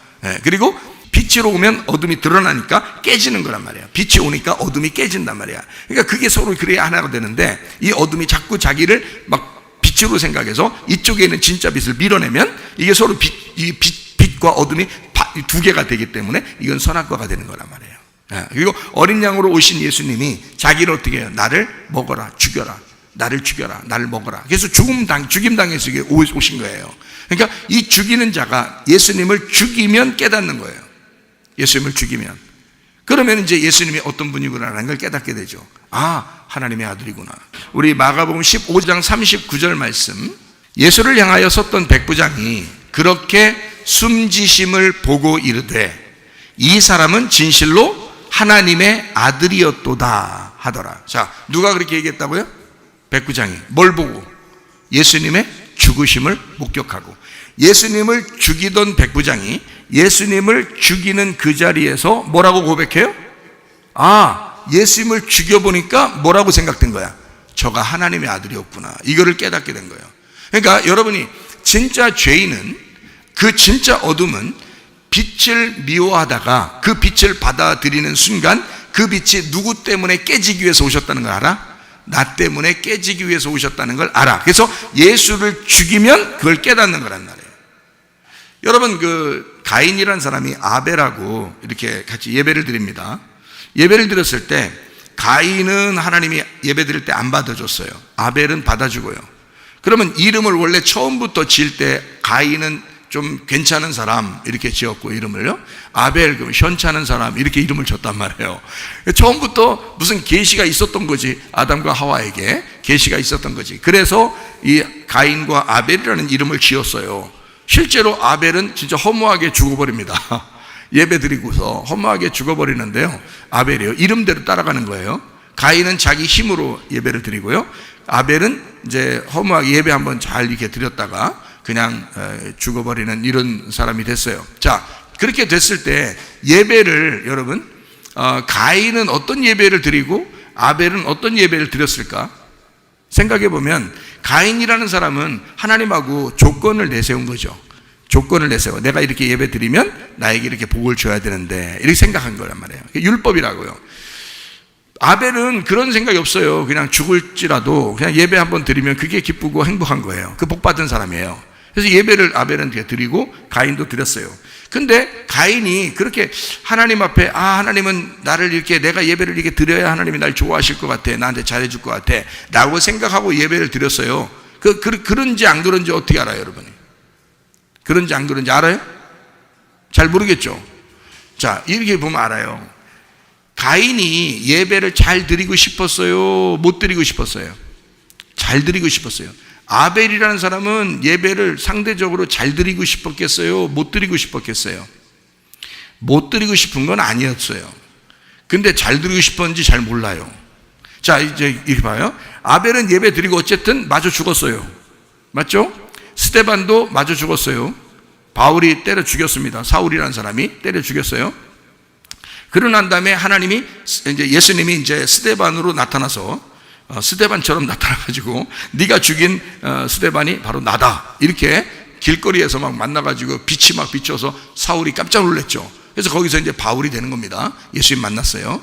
그리고 빛으로 오면 어둠이 드러나니까 깨지는 거란 말이에요. 빛이 오니까 어둠이 깨진단 말이야. 그러니까 그게 서로 그래야 하나가 되는데, 이 어둠이 자꾸 자기를 막 빛으로 생각해서 이쪽에 있는 진짜 빛을 밀어내면 이게 서로 빛과 어둠이 두 개가 되기 때문에 이건 선악과가 되는 거란 말이에요. 그리고 어린 양으로 오신 예수님이 자기를 어떻게 해요? 나를 먹어라, 죽여라, 나를 죽여라, 나를 먹어라. 그래서 죽임당해서 오신 거예요. 그러니까 이 죽이는 자가 예수님을 죽이면 깨닫는 거예요. 예수님을 죽이면. 그러면 이제 예수님이 어떤 분이구나라는 걸 깨닫게 되죠. 아, 하나님의 아들이구나. 우리 마가복음 15장 39절 말씀, 예수를 향하여 섰던 백부장이 그렇게 숨지심을 보고 이르되 이 사람은 진실로 하나님의 아들이었도다 하더라. 자, 누가 그렇게 얘기했다고요? 백부장이. 뭘 보고? 예수님의 죽으심을 목격하고. 예수님을 죽이던 백부장이 예수님을 죽이는 그 자리에서 뭐라고 고백해요? 아, 예수님을 죽여보니까 뭐라고 생각된 거야? 저가 하나님의 아들이었구나. 이거를 깨닫게 된 거예요. 그러니까 여러분이 진짜 죄인은, 그 진짜 어둠은 빛을 미워하다가 그 빛을 받아들이는 순간 그 빛이 누구 때문에 깨지기 위해서 오셨다는 걸 알아? 나 때문에 깨지기 위해서 오셨다는 걸 알아. 그래서 예수를 죽이면 그걸 깨닫는 거란 말이에요. 여러분, 그 가인이라는 사람이 아벨하고 이렇게 같이 예배를 드립니다. 예배를 드렸을 때 가인은 하나님이 예배 드릴 때 안 받아줬어요. 아벨은 받아주고요. 그러면 이름을 원래 처음부터 지을 때 가인은 좀 괜찮은 사람 이렇게 지었고, 이름을요, 아벨, 그럼 현찮은 사람 이렇게 이름을 줬단 말이에요. 처음부터 무슨 계시가 있었던 거지. 아담과 하와에게 계시가 있었던 거지. 그래서 이 가인과 아벨이라는 이름을 지었어요. 실제로 아벨은 진짜 허무하게 죽어버립니다. 예배 드리고서 허무하게 죽어버리는데요, 아벨이요, 이름대로 따라가는 거예요. 가인은 자기 힘으로 예배를 드리고요, 아벨은 이제 허무하게 예배 한번 잘 이렇게 드렸다가 그냥 죽어버리는 이런 사람이 됐어요. 자, 그렇게 됐을 때 예배를, 여러분, 가인은 어떤 예배를 드리고 아벨은 어떤 예배를 드렸을까? 생각해 보면 가인이라는 사람은 하나님하고 조건을 내세운 거죠. 조건을 내세워. 내가 이렇게 예배 드리면 나에게 이렇게 복을 줘야 되는데, 이렇게 생각한 거란 말이에요. 율법이라고요. 아벨은 그런 생각이 없어요. 그냥 죽을지라도 그냥 예배 한번 드리면 그게 기쁘고 행복한 거예요. 그 복 받은 사람이에요. 그래서 예배를 아벨은 드리고 가인도 드렸어요. 근데 가인이 그렇게 하나님 앞에, 아, 하나님은 나를 이렇게, 내가 예배를 이렇게 드려야 하나님이 날 좋아하실 것 같아, 나한테 잘해줄 것 같아 라고 생각하고 예배를 드렸어요. 그런지 안 그런지 어떻게 알아요, 여러분이? 그런지 안 그런지 알아요? 잘 모르겠죠. 자, 이렇게 보면 알아요. 가인이 예배를 잘 드리고 싶었어요? 못 드리고 싶었어요? 잘 드리고 싶었어요. 아벨이라는 사람은 예배를 상대적으로 잘 드리고 싶었겠어요? 못 드리고 싶었겠어요? 못 드리고 싶은 건 아니었어요. 근데 잘 드리고 싶었는지 잘 몰라요. 자, 이제 이렇게 봐요. 아벨은 예배 드리고 어쨌든 마저 죽었어요. 맞죠? 스데반도 마저 죽었어요. 바울이 때려 죽였습니다. 사울이라는 사람이 때려 죽였어요. 그러고 난 다음에 하나님이, 이제 예수님이 이제 스데반으로 나타나서, 스데반처럼 나타나가지고 네가 죽인 스데반이 바로 나다, 이렇게 길거리에서 막 만나가지고 빛이 막 비춰서 사울이 깜짝 놀랐죠. 그래서 거기서 이제 바울이 되는 겁니다. 예수님 만났어요.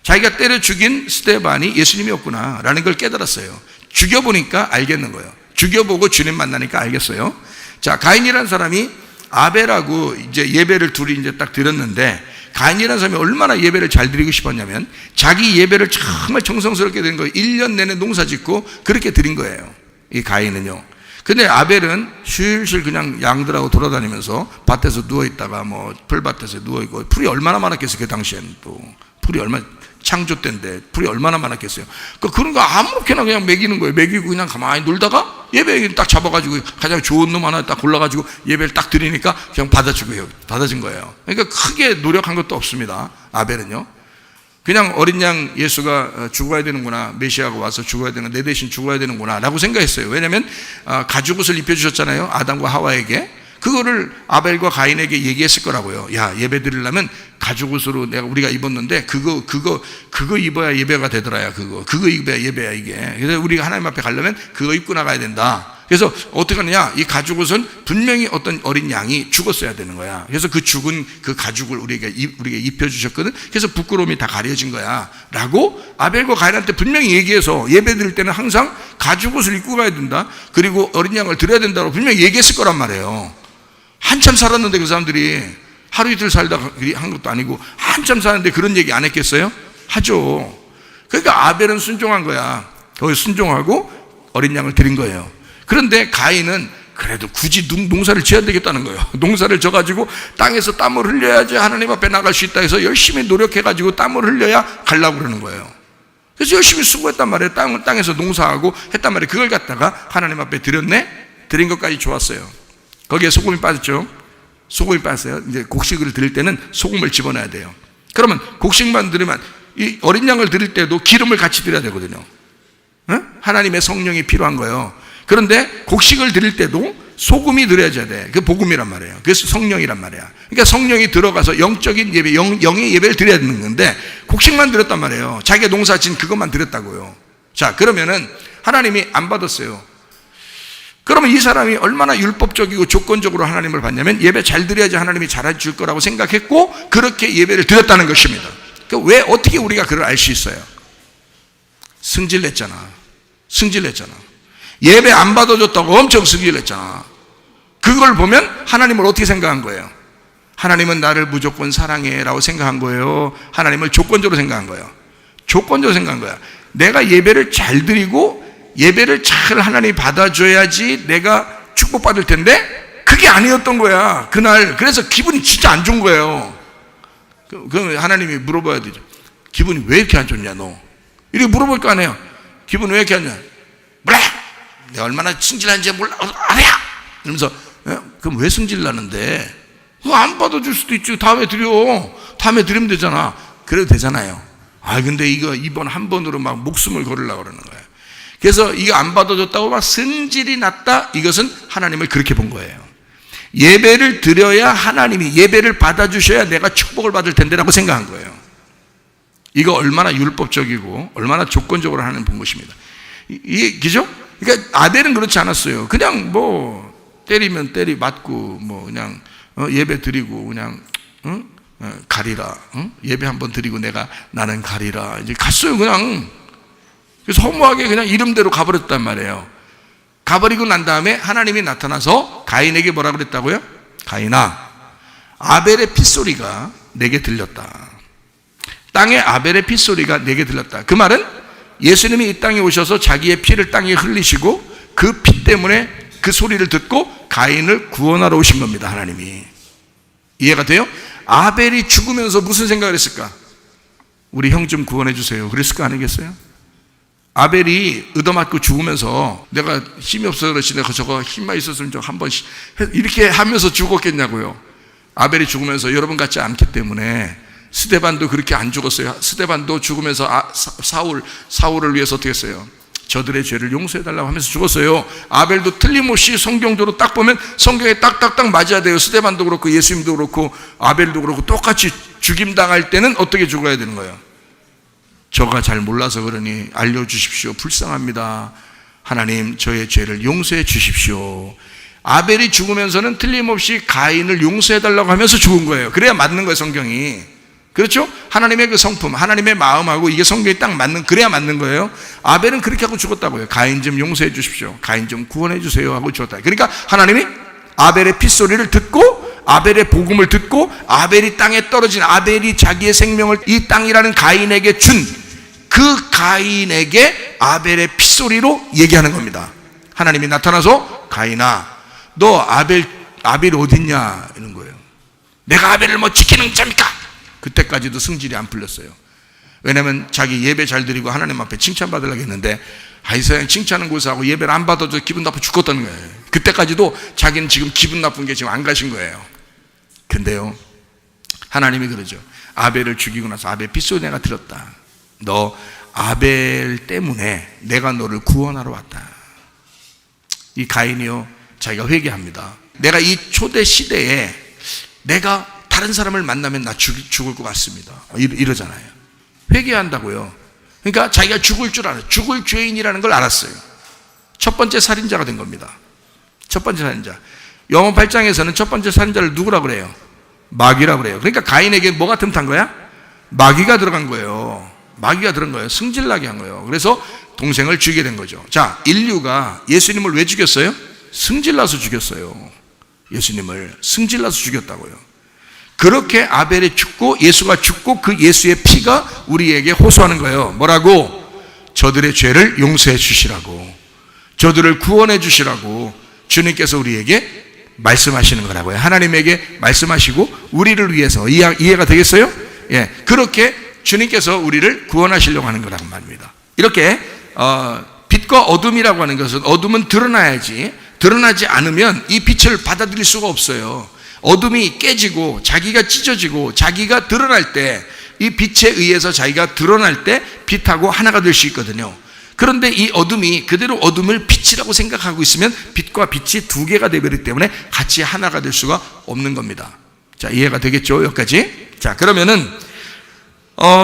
자기가 때려 죽인 스데반이 예수님이었구나 라는 걸 깨달았어요. 죽여보니까 알겠는 거예요. 죽여보고 주님 만나니까 알겠어요. 자, 가인이라는 사람이 아벨하고 이제 예배를 둘이 이제 딱 드렸는데, 가인이라는 사람이 얼마나 예배를 잘 드리고 싶었냐면 자기 예배를 정말 정성스럽게 드린 거예요. 1년 내내 농사 짓고 그렇게 드린 거예요, 이 가인은요. 근데 아벨은 실실 그냥 양들하고 돌아다니면서 밭에서 누워있다가 뭐 풀밭에서 누워있고, 풀이 얼마나 많았겠어요. 그 당시에는 또 풀이 얼마나, 창조 때인데 풀이 얼마나 많았겠어요. 그런 거 아무렇게나 그냥 먹이는 거예요. 먹이고 그냥 가만히 놀다가 예배 딱 잡아가지고 가장 좋은 놈 하나 딱 골라가지고 예배를 딱 드리니까 그냥 받아준 거예요. 그러니까 크게 노력한 것도 없습니다. 아벨은요. 그냥 어린 양 예수가 죽어야 되는구나, 메시아가 와서 죽어야 되는, 내 대신 죽어야 되는구나 라고 생각했어요. 왜냐하면 가죽옷을 입혀주셨잖아요, 아담과 하와에게. 그거를 아벨과 가인에게 얘기했을 거라고요. 야, 예배 드리려면 가죽옷으로 우리가 입었는데 그거 입어야 예배가 되더라야. 그거 입어야 예배야 이게. 그래서 우리가 하나님 앞에 가려면 그거 입고 나가야 된다. 그래서 어떻게 하느냐, 이 가죽옷은 분명히 어떤 어린 양이 죽었어야 되는 거야. 그래서 그 죽은 그 가죽을 우리에게 입혀주셨거든. 그래서 부끄러움이 다 가려진 거야 라고 아벨과 가인한테 분명히 얘기해서, 예배 드릴 때는 항상 가죽옷을 입고 가야 된다, 그리고 어린 양을 드려야 된다고 분명히 얘기했을 거란 말이에요. 한참 살았는데 그 사람들이 하루 이틀 살다가 한 것도 아니고 한참 사는데 그런 얘기 안 했겠어요? 하죠. 그러니까 아벨은 순종한 거야. 거기 순종하고 어린 양을 드린 거예요. 그런데 가인은 그래도 굳이 농사를 지어야 되겠다는 거예요. 농사를 져가지고 땅에서 땀을 흘려야지 하나님 앞에 나갈 수 있다 해서 열심히 노력해가지고 땀을 흘려야 가려고 그러는 거예요. 그래서 열심히 수고했단 말이에요. 땅에서 농사하고 했단 말이에요. 그걸 갖다가 하나님 앞에 드렸네? 드린 것까지 좋았어요. 거기에 소금이 빠졌죠. 소금이 빠졌어요. 이제 곡식을 드릴 때는 소금을 집어넣어야 돼요. 그러면 곡식만 드리면, 이 어린 양을 드릴 때도 기름을 같이 드려야 되거든요. 하나님의 성령이 필요한 거예요. 그런데 곡식을 드릴 때도 소금이 들어야져야 돼. 그게 복음이란 말이에요. 그래서 성령이란 말이야. 그러니까 성령이 들어가서 영적인 예배, 영의 예배를 드려야 되는 건데 곡식만 드렸단 말이에요. 자기가 농사진 그것만 드렸다고요. 자, 그러면은 하나님이 안 받았어요. 그러면 이 사람이 얼마나 율법적이고 조건적으로 하나님을 받냐면, 예배 잘 드려야지 하나님이 잘해줄 거라고 생각했고 그렇게 예배를 드렸다는 것입니다. 그러니까 왜, 어떻게 우리가 그걸 알 수 있어요? 승질냈잖아. 예배 안 받아줬다고 엄청 승질냈잖아. 그걸 보면 하나님을 어떻게 생각한 거예요? 하나님은 나를 무조건 사랑해 라고 생각한 거예요? 하나님을 조건적으로 생각한 거예요? 조건적으로 생각한 거야. 내가 예배를 잘 드리고 예배를 잘 하나님이 받아줘야지 내가 축복받을 텐데 그게 아니었던 거야 그날. 그래서 기분이 진짜 안 좋은 거예요. 그럼 하나님이 물어봐야 되죠. 기분이 왜 이렇게 안 좋냐 너? 이렇게 물어볼 거 아니에요. 기분이 왜 이렇게 안 좋냐? 몰라! 내가 얼마나 승질난지 몰라! 알아야! 이러면서 그럼 왜 승질 나는데? 그거 안 받아줄 수도 있지. 다음에 드리면 되잖아. 그래도 되잖아요. 근데 이번 한 번으로 막 목숨을 걸으려고 그러는 거예요. 그래서 이거 안 받아줬다고 막 승질이 났다. 이것은 하나님을 그렇게 본 거예요. 예배를 드려야 하나님이, 예배를 받아주셔야 내가 축복을 받을 텐데 라고 생각한 거예요. 이거 얼마나 율법적이고 얼마나 조건적으로 하는 본 것입니다. 그죠? 그러니까 아벨은 그렇지 않았어요. 그냥 때리면 맞고 그냥 예배 드리고 그냥 가리라. 예배 한번 드리고 나는 가리라. 이제 갔어요 그냥. 그래서 허무하게 그냥 이름대로 가버렸단 말이에요. 가버리고 난 다음에 하나님이 나타나서 가인에게 뭐라 그랬다고요? 가인아, 아벨의 핏소리가 내게 들렸다. 땅에 아벨의 핏소리가 내게 들렸다. 그 말은 예수님이 이 땅에 오셔서 자기의 피를 땅에 흘리시고 그 피 때문에 그 소리를 듣고 가인을 구원하러 오신 겁니다. 하나님이. 이해가 돼요? 아벨이 죽으면서 무슨 생각을 했을까? 우리 형 좀 구원해 주세요. 그랬을 거 아니겠어요? 아벨이 얻어맞고 죽으면서 내가 힘이 없어서 그렇지 내가 저거 힘만 있었으면 좀 한번 이렇게 하면서 죽었겠냐고요. 아벨이 죽으면서 여러분 같지 않기 때문에. 스데반도 그렇게 안 죽었어요. 스데반도 죽으면서 사울을 위해서 어떻게 했어요? 저들의 죄를 용서해달라고 하면서 죽었어요. 아벨도 틀림없이 성경적으로 딱 보면 성경에 딱딱딱 맞아야 돼요. 스데반도 그렇고 예수님도 그렇고 아벨도 그렇고 똑같이 죽임당할 때는 어떻게 죽어야 되는 거예요? 저가 잘 몰라서 그러니 알려주십시오. 불쌍합니다. 하나님 저의 죄를 용서해 주십시오. 아벨이 죽으면서는 틀림없이 가인을 용서해달라고 하면서 죽은 거예요. 그래야 맞는 거예요 성경이. 그렇죠? 하나님의 그 성품, 하나님의 마음하고 이게 성경이 딱 맞는, 그래야 맞는 거예요. 아벨은 그렇게 하고 죽었다고요. 가인 좀 용서해 주십시오. 가인 좀 구원해 주세요 하고 죽었다. 그러니까 하나님이 아벨의 핏소리를 듣고 아벨의 복음을 듣고 아벨이 땅에 떨어진, 아벨이 자기의 생명을 이 땅이라는 가인에게 준 그 가인에게 아벨의 핏소리로 얘기하는 겁니다. 하나님이 나타나서 가인아 너 아벨 어딨냐 이런 거예요. 내가 아벨을 지키는 자입니까? 그때까지도 승질이 안 풀렸어요. 왜냐하면 자기 예배 잘 드리고 하나님 앞에 칭찬받으려고 했는데 이사야 칭찬은 고사하고 예배를 안 받아도 기분 나빠 죽었다는 거예요. 그때까지도 자기는 지금 기분 나쁜 게 지금 안 가신 거예요. 근데요 하나님이 그러죠. 아벨을 죽이고 나서 아벨 핏소리 내가 들었다. 너 아벨 때문에 내가 너를 구원하러 왔다. 이 가인이요 자기가 회개합니다. 내가 이 초대 시대에 내가 다른 사람을 만나면 나 죽을 것 같습니다. 이러잖아요. 회개한다고요. 그러니까 자기가 죽을 줄 알아요. 죽을 죄인이라는 걸 알았어요. 첫 번째 살인자가 된 겁니다. 첫 번째 살인자. 요한 8장에서는 첫 번째 살인자를 누구라고 그래요? 마귀라고 그래요. 그러니까 가인에게 뭐가 틈탄 거야? 마귀가 들어간 거예요. 마귀가 들어간 거예요. 승질나게 한 거예요. 그래서 동생을 죽이게 된 거죠. 자, 인류가 예수님을 왜 죽였어요? 승질나서 죽였어요. 예수님을 승질나서 죽였다고요. 그렇게 아벨이 죽고 예수가 죽고 그 예수의 피가 우리에게 호소하는 거예요. 뭐라고? 저들의 죄를 용서해 주시라고, 저들을 구원해 주시라고 주님께서 우리에게 말씀하시는 거라고요. 하나님에게 말씀하시고 우리를 위해서. 이해가 되겠어요? 예, 그렇게 주님께서 우리를 구원하시려고 하는 거란 말입니다. 이렇게 빛과 어둠이라고 하는 것은 어둠은 드러나야지, 드러나지 않으면 이 빛을 받아들일 수가 없어요. 어둠이 깨지고 자기가 찢어지고 자기가 드러날 때, 이 빛에 의해서 자기가 드러날 때 빛하고 하나가 될 수 있거든요. 그런데 이 어둠이 그대로 어둠을 빛이라고 생각하고 있으면 빛과 빛이 두 개가 되버리기 때문에 같이 하나가 될 수가 없는 겁니다. 자, 이해가 되겠죠? 여기까지. 자, 그러면은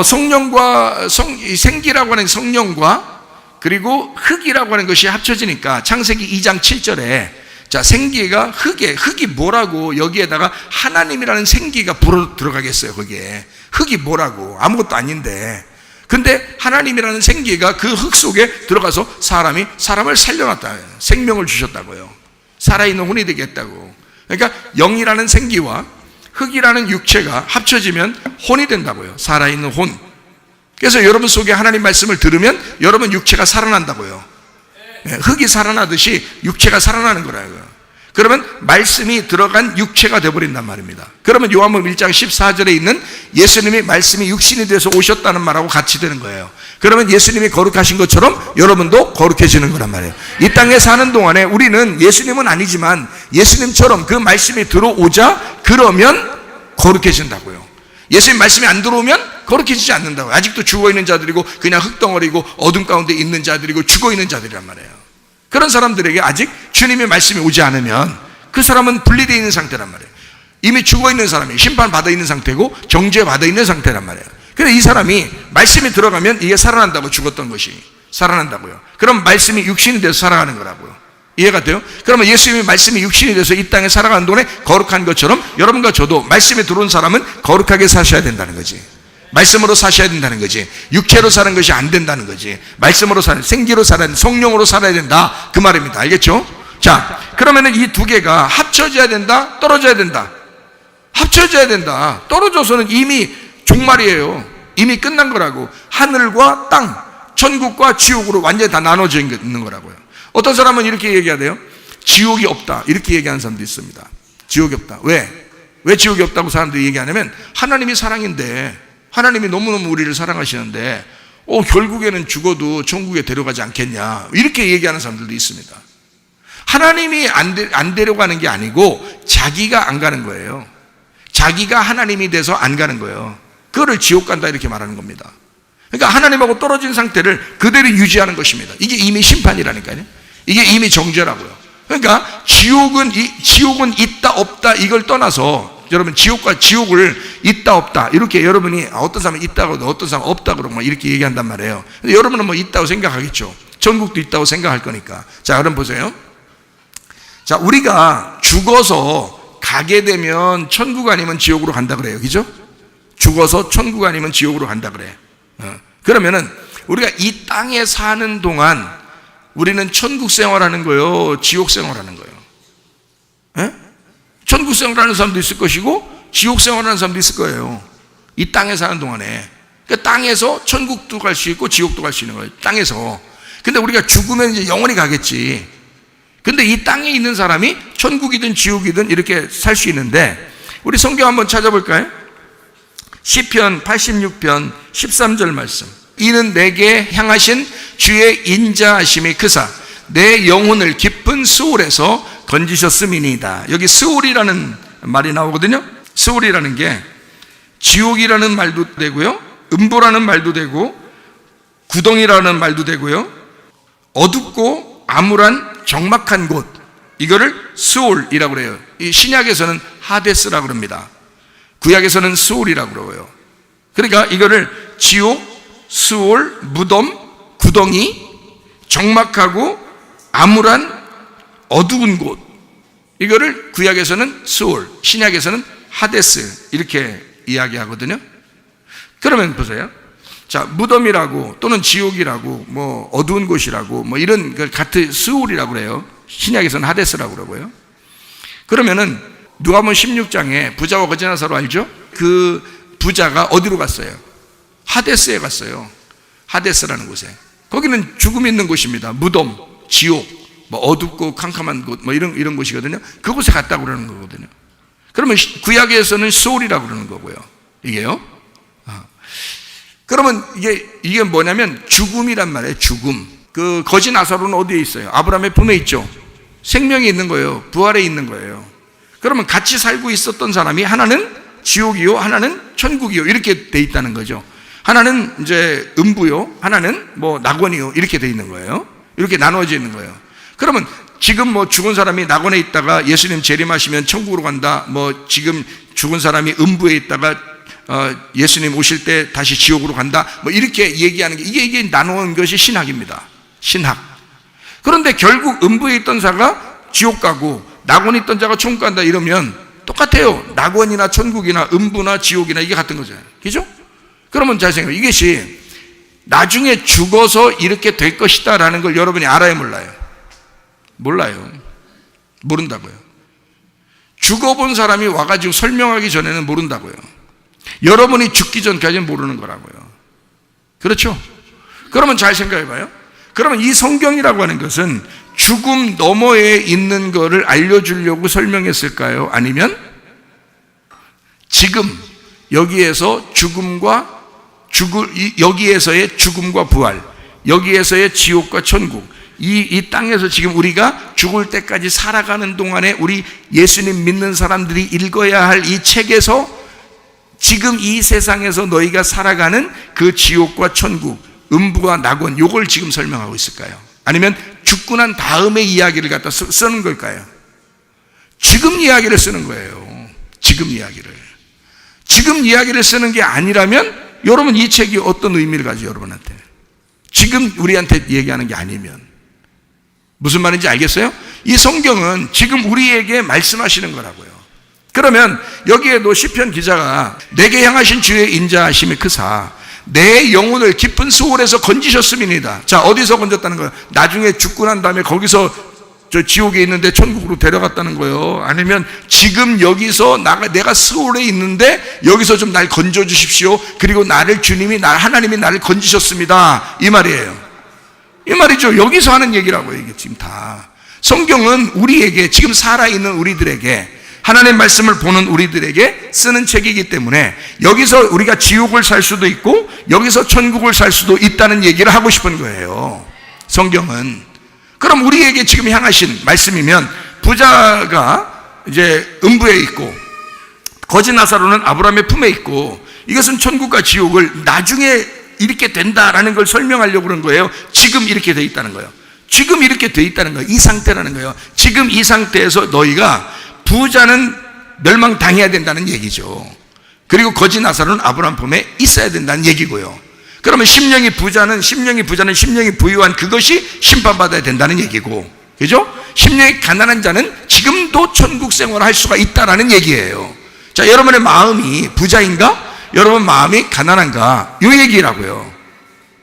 성령과 생기라고 하는 성령과 그리고 흙이라고 하는 것이 합쳐지니까 창세기 2장 7절에 자, 생기가 흙이 뭐라고 여기에다가 하나님이라는 생기가 불어 들어가겠어요. 거기에 흙이 뭐라고, 아무것도 아닌데. 근데 하나님이라는 생기가 그 흙 속에 들어가서 사람을 살려놨다, 생명을 주셨다고요. 살아있는 혼이 되겠다고. 그러니까 영이라는 생기와 흙이라는 육체가 합쳐지면 혼이 된다고요. 살아있는 혼. 그래서 여러분 속에 하나님 말씀을 들으면 여러분 육체가 살아난다고요. 흙이 살아나듯이 육체가 살아나는 거라고요. 그러면 말씀이 들어간 육체가 되어버린단 말입니다. 그러면 요한복음 1장 14절에 있는 예수님이 말씀이 육신이 돼서 오셨다는 말하고 같이 되는 거예요. 그러면 예수님이 거룩하신 것처럼 여러분도 거룩해지는 거란 말이에요. 이 땅에 사는 동안에 우리는 예수님은 아니지만 예수님처럼 그 말씀이 들어오자 그러면 거룩해진다고요. 예수님 말씀이 안 들어오면 거룩해지지 않는다고요. 아직도 죽어있는 자들이고 그냥 흙덩어리고 어둠 가운데 있는 자들이고 죽어있는 자들이란 말이에요. 그런 사람들에게 아직 주님의 말씀이 오지 않으면 그 사람은 분리되어 있는 상태란 말이에요. 이미 죽어있는 사람이 심판받아 있는 상태고 정죄받아 있는 상태란 말이에요. 그런데 이 사람이 말씀이 들어가면 이게 살아난다고, 죽었던 것이 살아난다고요. 그럼 말씀이 육신이 돼서 살아가는 거라고요. 이해가 돼요? 그러면 예수님의 말씀이 육신이 돼서 이 땅에 살아가는 동안에 거룩한 것처럼 여러분과 저도 말씀에 들어온 사람은 거룩하게 사셔야 된다는 거지. 말씀으로 사셔야 된다는 거지. 육체로 사는 것이 안 된다는 거지. 말씀으로 사는, 생기로 살아야 된다, 성령으로 살아야 된다, 그 말입니다. 알겠죠? 자, 그러면은 이 두 개가 합쳐져야 된다, 떨어져야 된다. 합쳐져야 된다. 떨어져서는 이미 종말이에요. 이미 끝난 거라고. 하늘과 땅, 천국과 지옥으로 완전히 다 나눠져 있는 거라고요. 어떤 사람은 이렇게 얘기하대요. 지옥이 없다, 이렇게 얘기하는 사람도 있습니다. 지옥이 없다. 왜 지옥이 없다고 사람들이 얘기하냐면 하나님이 사랑인데, 하나님이 너무너무 우리를 사랑하시는데 결국에는 죽어도 천국에 데려가지 않겠냐, 이렇게 얘기하는 사람들도 있습니다. 하나님이 안 데려가는 게 아니고 자기가 안 가는 거예요. 자기가 하나님이 돼서 안 가는 거예요. 그거를 지옥 간다 이렇게 말하는 겁니다. 그러니까 하나님하고 떨어진 상태를 그대로 유지하는 것입니다. 이게 이미 심판이라니까요. 이게 이미 정죄라고요. 그러니까 지옥은 있다 없다 이걸 떠나서 여러분 지옥과 지옥을 있다 없다 이렇게 여러분이 어떤 사람은 있다고 어떤 사람은 없다 그러고 이렇게 얘기한단 말이에요. 근데 여러분은 뭐 있다고 생각하겠죠. 천국도 있다고 생각할 거니까. 자, 그럼 보세요. 자, 우리가 죽어서 가게 되면 천국 아니면 지옥으로 간다 그래요. 그죠? 죽어서 천국 아니면 지옥으로 간다 그래. 그러면은 우리가 이 땅에 사는 동안 우리는 천국 생활하는 거예요, 지옥 생활하는 거예요? 천국 생활하는 사람도 있을 것이고 지옥 생활하는 사람도 있을 거예요. 이 땅에 사는 동안에. 그러니까 땅에서 천국도 갈 수 있고 지옥도 갈 수 있는 거예요. 땅에서. 근데 우리가 죽으면 이제 영원히 가겠지. 근데 이 땅에 있는 사람이 천국이든 지옥이든 이렇게 살 수 있는데, 우리 성경 한번 찾아볼까요? 시편 86편 13절 말씀. 이는 내게 향하신 주의 인자하심이 크사 내 영혼을 깊은 수월에서 건지셨음이니이다. 여기 스올이라는 말이 나오거든요. 스올이라는 게 지옥이라는 말도 되고요, 음부라는 말도 되고 구덩이라는 말도 되고요, 어둡고 암울한 적막한 곳, 이거를 스올이라고 그래요. 이 신약에서는 하데스라고 그럽니다. 구약에서는 스올이라고 그러고요. 그러니까 이거를 지옥, 스올, 무덤, 구덩이, 적막하고 암울한 어두운 곳, 이거를 구약에서는 스올, 신약에서는 하데스 이렇게 이야기하거든요. 그러면 보세요. 자, 무덤이라고 또는 지옥이라고 뭐 어두운 곳이라고 뭐 이런 걸 같은 스올이라고 그래요. 신약에서는 하데스라고 그러고요. 그러면은 누가복음 16장에 부자와 거지 나사로 알죠? 그 부자가 어디로 갔어요? 하데스에 갔어요. 하데스라는 곳에. 거기는 죽음이 있는 곳입니다. 무덤, 지옥, 뭐 어둡고 캄캄한 곳, 뭐 이런 곳이거든요. 그곳에 갔다고 그러는 거거든요. 그러면 구약에서는 소울이라고 그러는 거고요. 이게요. 그러면 이게 뭐냐면 죽음이란 말이에요. 죽음. 그 거지 나사로는 어디에 있어요? 아브라함의 품에 있죠. 생명이 있는 거예요. 부활에 있는 거예요. 그러면 같이 살고 있었던 사람이 하나는 지옥이요, 하나는 천국이요, 이렇게 돼 있다는 거죠. 하나는 이제 음부요, 하나는 뭐 낙원이요, 이렇게 돼 있는 거예요. 이렇게 나눠져 있는 거예요. 그러면 지금 뭐 죽은 사람이 낙원에 있다가 예수님 재림하시면 천국으로 간다. 뭐 지금 죽은 사람이 음부에 있다가 예수님 오실 때 다시 지옥으로 간다. 뭐 이렇게 얘기하는 게 이게 나누는 것이 신학입니다. 신학. 그런데 결국 음부에 있던 자가 지옥 가고 낙원에 있던 자가 천국 간다 이러면 똑같아요. 낙원이나 천국이나 음부나 지옥이나 이게 같은 거잖아요. 그죠? 그러면 잘 생각해요. 이것이 나중에 죽어서 이렇게 될 것이다 라는 걸 여러분이 알아요, 몰라요? 몰라요. 모른다고요. 죽어본 사람이 와가지고 설명하기 전에는 모른다고요. 여러분이 죽기 전까지는 모르는 거라고요. 그렇죠? 그러면 잘 생각해 봐요. 그러면 이 성경이라고 하는 것은 죽음 너머에 있는 거를 알려주려고 설명했을까요? 아니면 지금 여기에서 여기에서의 죽음과 부활, 여기에서의 지옥과 천국, 이 땅에서 지금 우리가 죽을 때까지 살아가는 동안에 우리 예수님 믿는 사람들이 읽어야 할 이 책에서 지금 이 세상에서 너희가 살아가는 그 지옥과 천국, 음부와 낙원, 요걸 지금 설명하고 있을까요? 아니면 죽고 난 다음의 이야기를 갖다 쓰는 걸까요? 지금 이야기를 쓰는 거예요. 지금 이야기를. 지금 이야기를 쓰는 게 아니라면 여러분 이 책이 어떤 의미를 가지고 여러분한테 지금 우리한테 얘기하는 게 아니면 무슨 말인지 알겠어요? 이 성경은 지금 우리에게 말씀하시는 거라고요. 그러면 여기에도 시편 기자가 내게 향하신 주의 인자하심이 크사 내 영혼을 깊은 수월에서 건지셨음이니이다. 자, 어디서 건졌다는 거예요? 나중에 죽고 난 다음에 거기서 저 지옥에 있는데 천국으로 데려갔다는 거예요? 아니면 지금 여기서 내가 수월에 있는데 여기서 좀 날 건져 주십시오. 그리고 하나님이 나를 건지셨습니다. 이 말이에요. 이 말이죠. 여기서 하는 얘기라고요. 이게 지금 다. 성경은 우리에게 지금 살아있는 우리들에게 하나님의 말씀을 보는 우리들에게 쓰는 책이기 때문에 여기서 우리가 지옥을 살 수도 있고 여기서 천국을 살 수도 있다는 얘기를 하고 싶은 거예요. 성경은. 그럼 우리에게 지금 향하신 말씀이면 부자가 이제 음부에 있고 거지 나사로는 아브라함의 품에 있고 이것은 천국과 지옥을 나중에 이렇게 된다라는 걸 설명하려고 그런 거예요. 지금 이렇게 돼 있다는 거예요. 지금 이렇게 돼 있다는 거예요. 이 상태라는 거예요. 지금 이 상태에서 너희가 부자는 멸망당해야 된다는 얘기죠. 그리고 거지 나사로는 아브라함 품에 있어야 된다는 얘기고요. 그러면 심령이 부자는 심령이 부유한 그것이 심판받아야 된다는 얘기고, 그죠? 심령이 가난한 자는 지금도 천국 생활을 할 수가 있다라는 얘기예요. 자, 여러분의 마음이 부자인가? 여러분 마음이 가난한가? 이 얘기라고요.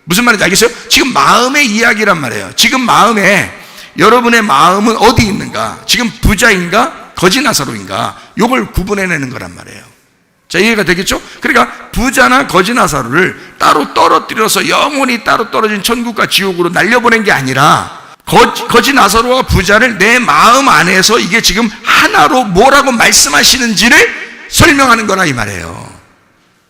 무슨 말인지 알겠어요? 지금 마음의 이야기란 말이에요. 지금 여러분의 마음은 어디 있는가? 지금 부자인가? 거지 나사로인가? 요걸 구분해내는 거란 말이에요. 자, 이해가 되겠죠? 그러니까 부자나 거지 나사로를 따로 떨어뜨려서 영원히 따로 떨어진 천국과 지옥으로 날려보낸 게 아니라 거지 나사로와 부자를 내 마음 안에서 이게 지금 하나로 뭐라고 말씀하시는지를 설명하는 거라 이 말이에요.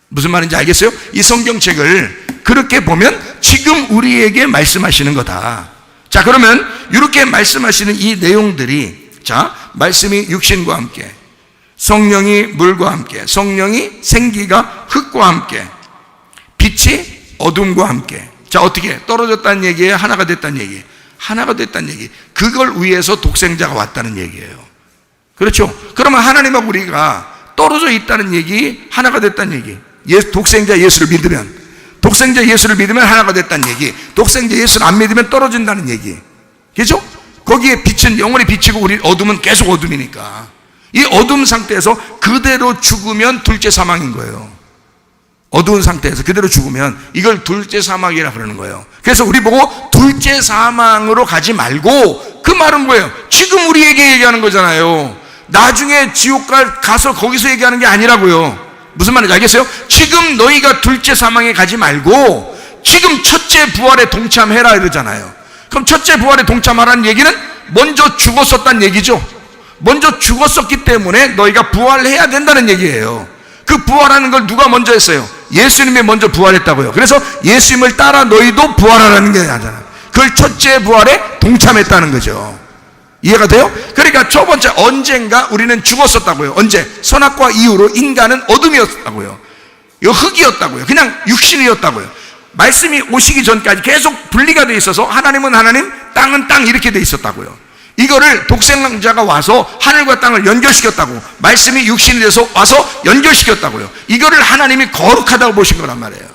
무슨 말인지 알겠어요? 이 성경책을 그렇게 보면 지금 우리에게 말씀하시는 거다. 자, 그러면 이렇게 말씀하시는 이 내용들이, 자, 말씀이 육신과 함께, 성령이 물과 함께, 성령이 생기가 흙과 함께, 빛이 어둠과 함께. 자, 어떻게? 떨어졌다는 얘기예요? 하나가 됐다는 얘기? 하나가 됐다는 얘기. 그걸 위해서 독생자가 왔다는 얘기예요. 그렇죠? 그러면 하나님하고 우리가 떨어져 있다는 얘기, 하나가 됐다는 얘기. 독생자 예수를 믿으면 하나가 됐다는 얘기. 독생자 예수를 안 믿으면 떨어진다는 얘기. 그죠? 거기에 빛은 영원히 빛이고 우리 어둠은 계속 어둠이니까. 이 어둠 상태에서 그대로 죽으면 둘째 사망인 거예요. 어두운 상태에서 그대로 죽으면 이걸 둘째 사망이라 그러는 거예요. 그래서 우리 보고 둘째 사망으로 가지 말고, 그 말은 뭐예요? 지금 우리에게 얘기하는 거잖아요. 나중에 지옥 가서 거기서 얘기하는 게 아니라고요. 무슨 말인지 알겠어요? 지금 너희가 둘째 사망에 가지 말고 지금 첫째 부활에 동참해라 이러잖아요. 그럼 첫째 부활에 동참하라는 얘기는 먼저 죽었었다는 얘기죠. 먼저 죽었었기 때문에 너희가 부활해야 된다는 얘기예요. 그 부활하는 걸 누가 먼저 했어요? 예수님이 먼저 부활했다고요. 그래서 예수님을 따라 너희도 부활하라는 게 아니잖아요. 그걸 첫째 부활에 동참했다는 거죠. 이해가 돼요? 그러니까 첫 번째, 언젠가 우리는 죽었었다고요. 언제? 선악과 이후로 인간은 어둠이었다고요. 이거 흙이었다고요. 그냥 육신이었다고요. 말씀이 오시기 전까지 계속 분리가 돼 있어서 하나님은 하나님, 땅은 땅 이렇게 돼 있었다고요. 이거를 독생자가 와서 하늘과 땅을 연결시켰다고, 말씀이 육신이 돼서 와서 연결시켰다고요. 이거를 하나님이 거룩하다고 보신 거란 말이에요.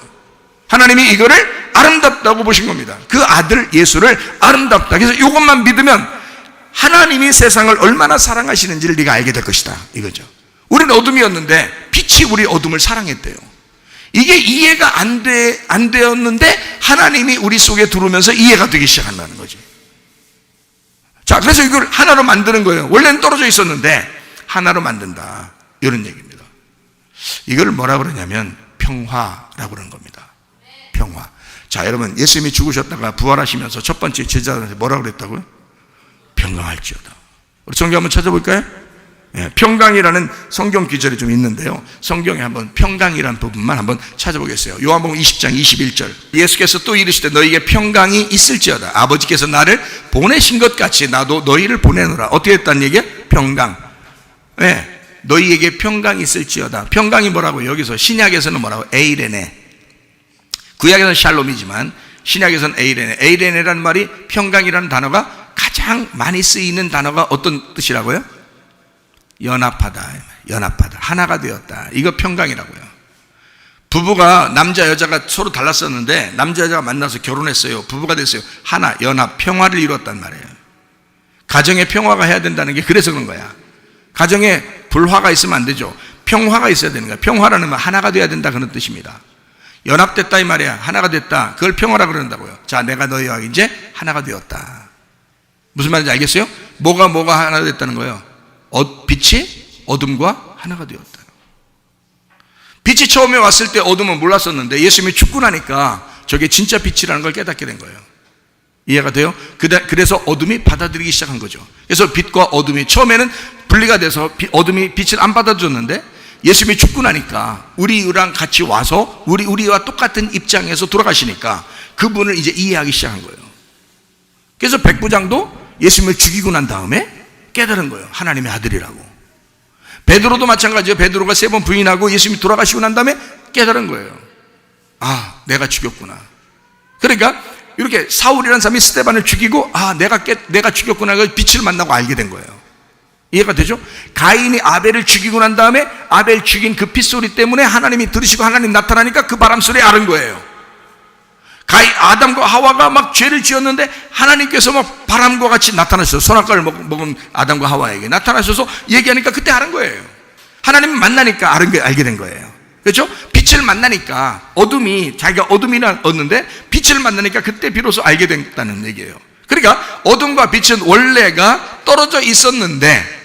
하나님이 이거를 아름답다고 보신 겁니다. 그 아들 예수를 아름답다. 그래서 이것만 믿으면 하나님이 세상을 얼마나 사랑하시는지를 네가 알게 될 것이다, 이거죠. 우리는 어둠이었는데 빛이 우리 어둠을 사랑했대요. 이게 이해가 안 되었는데 하나님이 우리 속에 들어오면서 이해가 되기 시작한다는 거지. 자, 그래서 이걸 하나로 만드는 거예요. 원래는 떨어져 있었는데 하나로 만든다, 이런 얘기입니다. 이걸 뭐라 그러냐면 평화라고 그러는 겁니다. 평화. 자, 여러분, 예수님이 죽으셨다가 부활하시면서 첫 번째 제자들한테 뭐라 그랬다고요? 평강할지어다. 우리 성경 한번 찾아볼까요? 예, 평강이라는 성경 기절이 좀 있는데요. 성경에 한번 평강이라는 부분만 한번 찾아보겠어요. 요한복음 20장 21절. 예수께서 또 이르시되 너희에게 평강이 있을지어다. 아버지께서 나를 보내신 것 같이 나도 너희를 보내노라. 어떻게 했다는 얘기야? 평강. 예, 너희에게 평강이 있을지어다. 평강이 뭐라고? 여기서 신약에서는 뭐라고? 에이레네. 구약에서는 샬롬이지만 신약에서는 에이레네. 에이레네라는 말이, 평강이라는 단어가 가장 많이 쓰이는 단어가 어떤 뜻이라고요? 연합하다. 연합하다. 하나가 되었다. 이거 평강이라고요. 부부가, 남자 여자가 서로 달랐었는데 남자 여자가 만나서 결혼했어요. 부부가 됐어요. 하나, 연합, 평화를 이뤘단 말이에요. 가정에 평화가 해야 된다는 게 그래서 그런 거야. 가정에 불화가 있으면 안 되죠. 평화가 있어야 되는 거야. 평화라는 말, 하나가 돼야 된다, 그런 뜻입니다. 연합됐다 이 말이야. 하나가 됐다. 그걸 평화라 그런다고요. 자, 내가 너희와 이제 하나가 되었다. 무슨 말인지 알겠어요? 뭐가 하나 됐다는 거예요? 빛이 어둠과 하나가 되었다. 빛이 처음에 왔을 때 어둠은 몰랐었는데 예수님이 죽고 나니까 저게 진짜 빛이라는 걸 깨닫게 된 거예요. 이해가 돼요? 그래서 어둠이 받아들이기 시작한 거죠. 그래서 빛과 어둠이 처음에는 분리가 돼서 어둠이 빛을 안 받아줬는데 예수님이 죽고 나니까 우리랑 같이 와서 우리와 똑같은 입장에서 돌아가시니까 그분을 이제 이해하기 시작한 거예요. 그래서 백부장도 예수님을 죽이고 난 다음에 깨달은 거예요. 하나님의 아들이라고. 베드로도 마찬가지예요. 베드로가 3번 부인하고 예수님이 돌아가시고 난 다음에 깨달은 거예요. 아, 내가 죽였구나. 그러니까 이렇게 사울이라는 사람이 스데반을 죽이고, 아, 내가 죽였구나. 그 빛을 만나고 알게 된 거예요. 이해가 되죠? 가인이 아벨을 죽이고 난 다음에 아벨 죽인 그 핏소리 때문에 하나님이 들으시고 하나님 나타나니까 그 바람소리에 앓은 거예요. 아담과 하와가 막 죄를 지었는데 하나님께서 막 바람과 같이 나타나셔서 선악과를 먹은 아담과 하와에게 나타나셔서 얘기하니까 그때 알은 거예요. 하나님 만나니까 알게 된 거예요. 그렇죠? 빛을 만나니까, 어둠이 자기가 어둠이었는데 빛을 만나니까 그때 비로소 알게 됐다는 얘기예요. 그러니까 어둠과 빛은 원래가 떨어져 있었는데,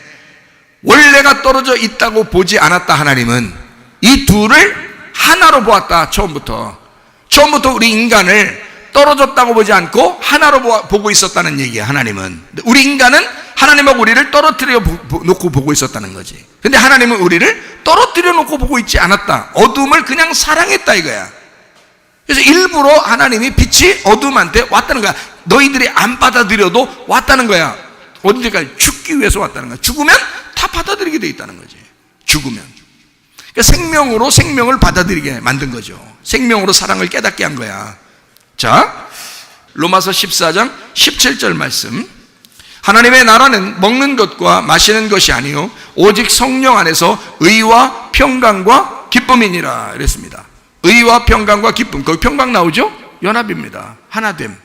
원래가 떨어져 있다고 보지 않았다. 하나님은 이 둘을 하나로 보았다. 처음부터 우리 인간을 떨어졌다고 보지 않고 하나로 보고 있었다는 얘기야. 하나님은. 우리 인간은 하나님하고 우리를 떨어뜨려 놓고 보고 있었다는 거지. 근데 하나님은 우리를 떨어뜨려 놓고 보고 있지 않았다. 어둠을 그냥 사랑했다 이거야. 그래서 일부러 하나님이 빛이 어둠한테 왔다는 거야. 너희들이 안 받아들여도 왔다는 거야. 어디까지? 죽기 위해서 왔다는 거야. 죽으면 다 받아들이게 돼 있다는 거지. 죽으면. 그러니까 생명으로 생명을 받아들이게 만든 거죠. 생명으로 사랑을 깨닫게 한 거야. 자, 로마서 14장 17절 말씀. 하나님의 나라는 먹는 것과 마시는 것이 아니요 오직 성령 안에서 의와 평강과 기쁨이니라 이랬습니다. 의와 평강과 기쁨. 거기 평강 나오죠? 연합입니다. 하나됨.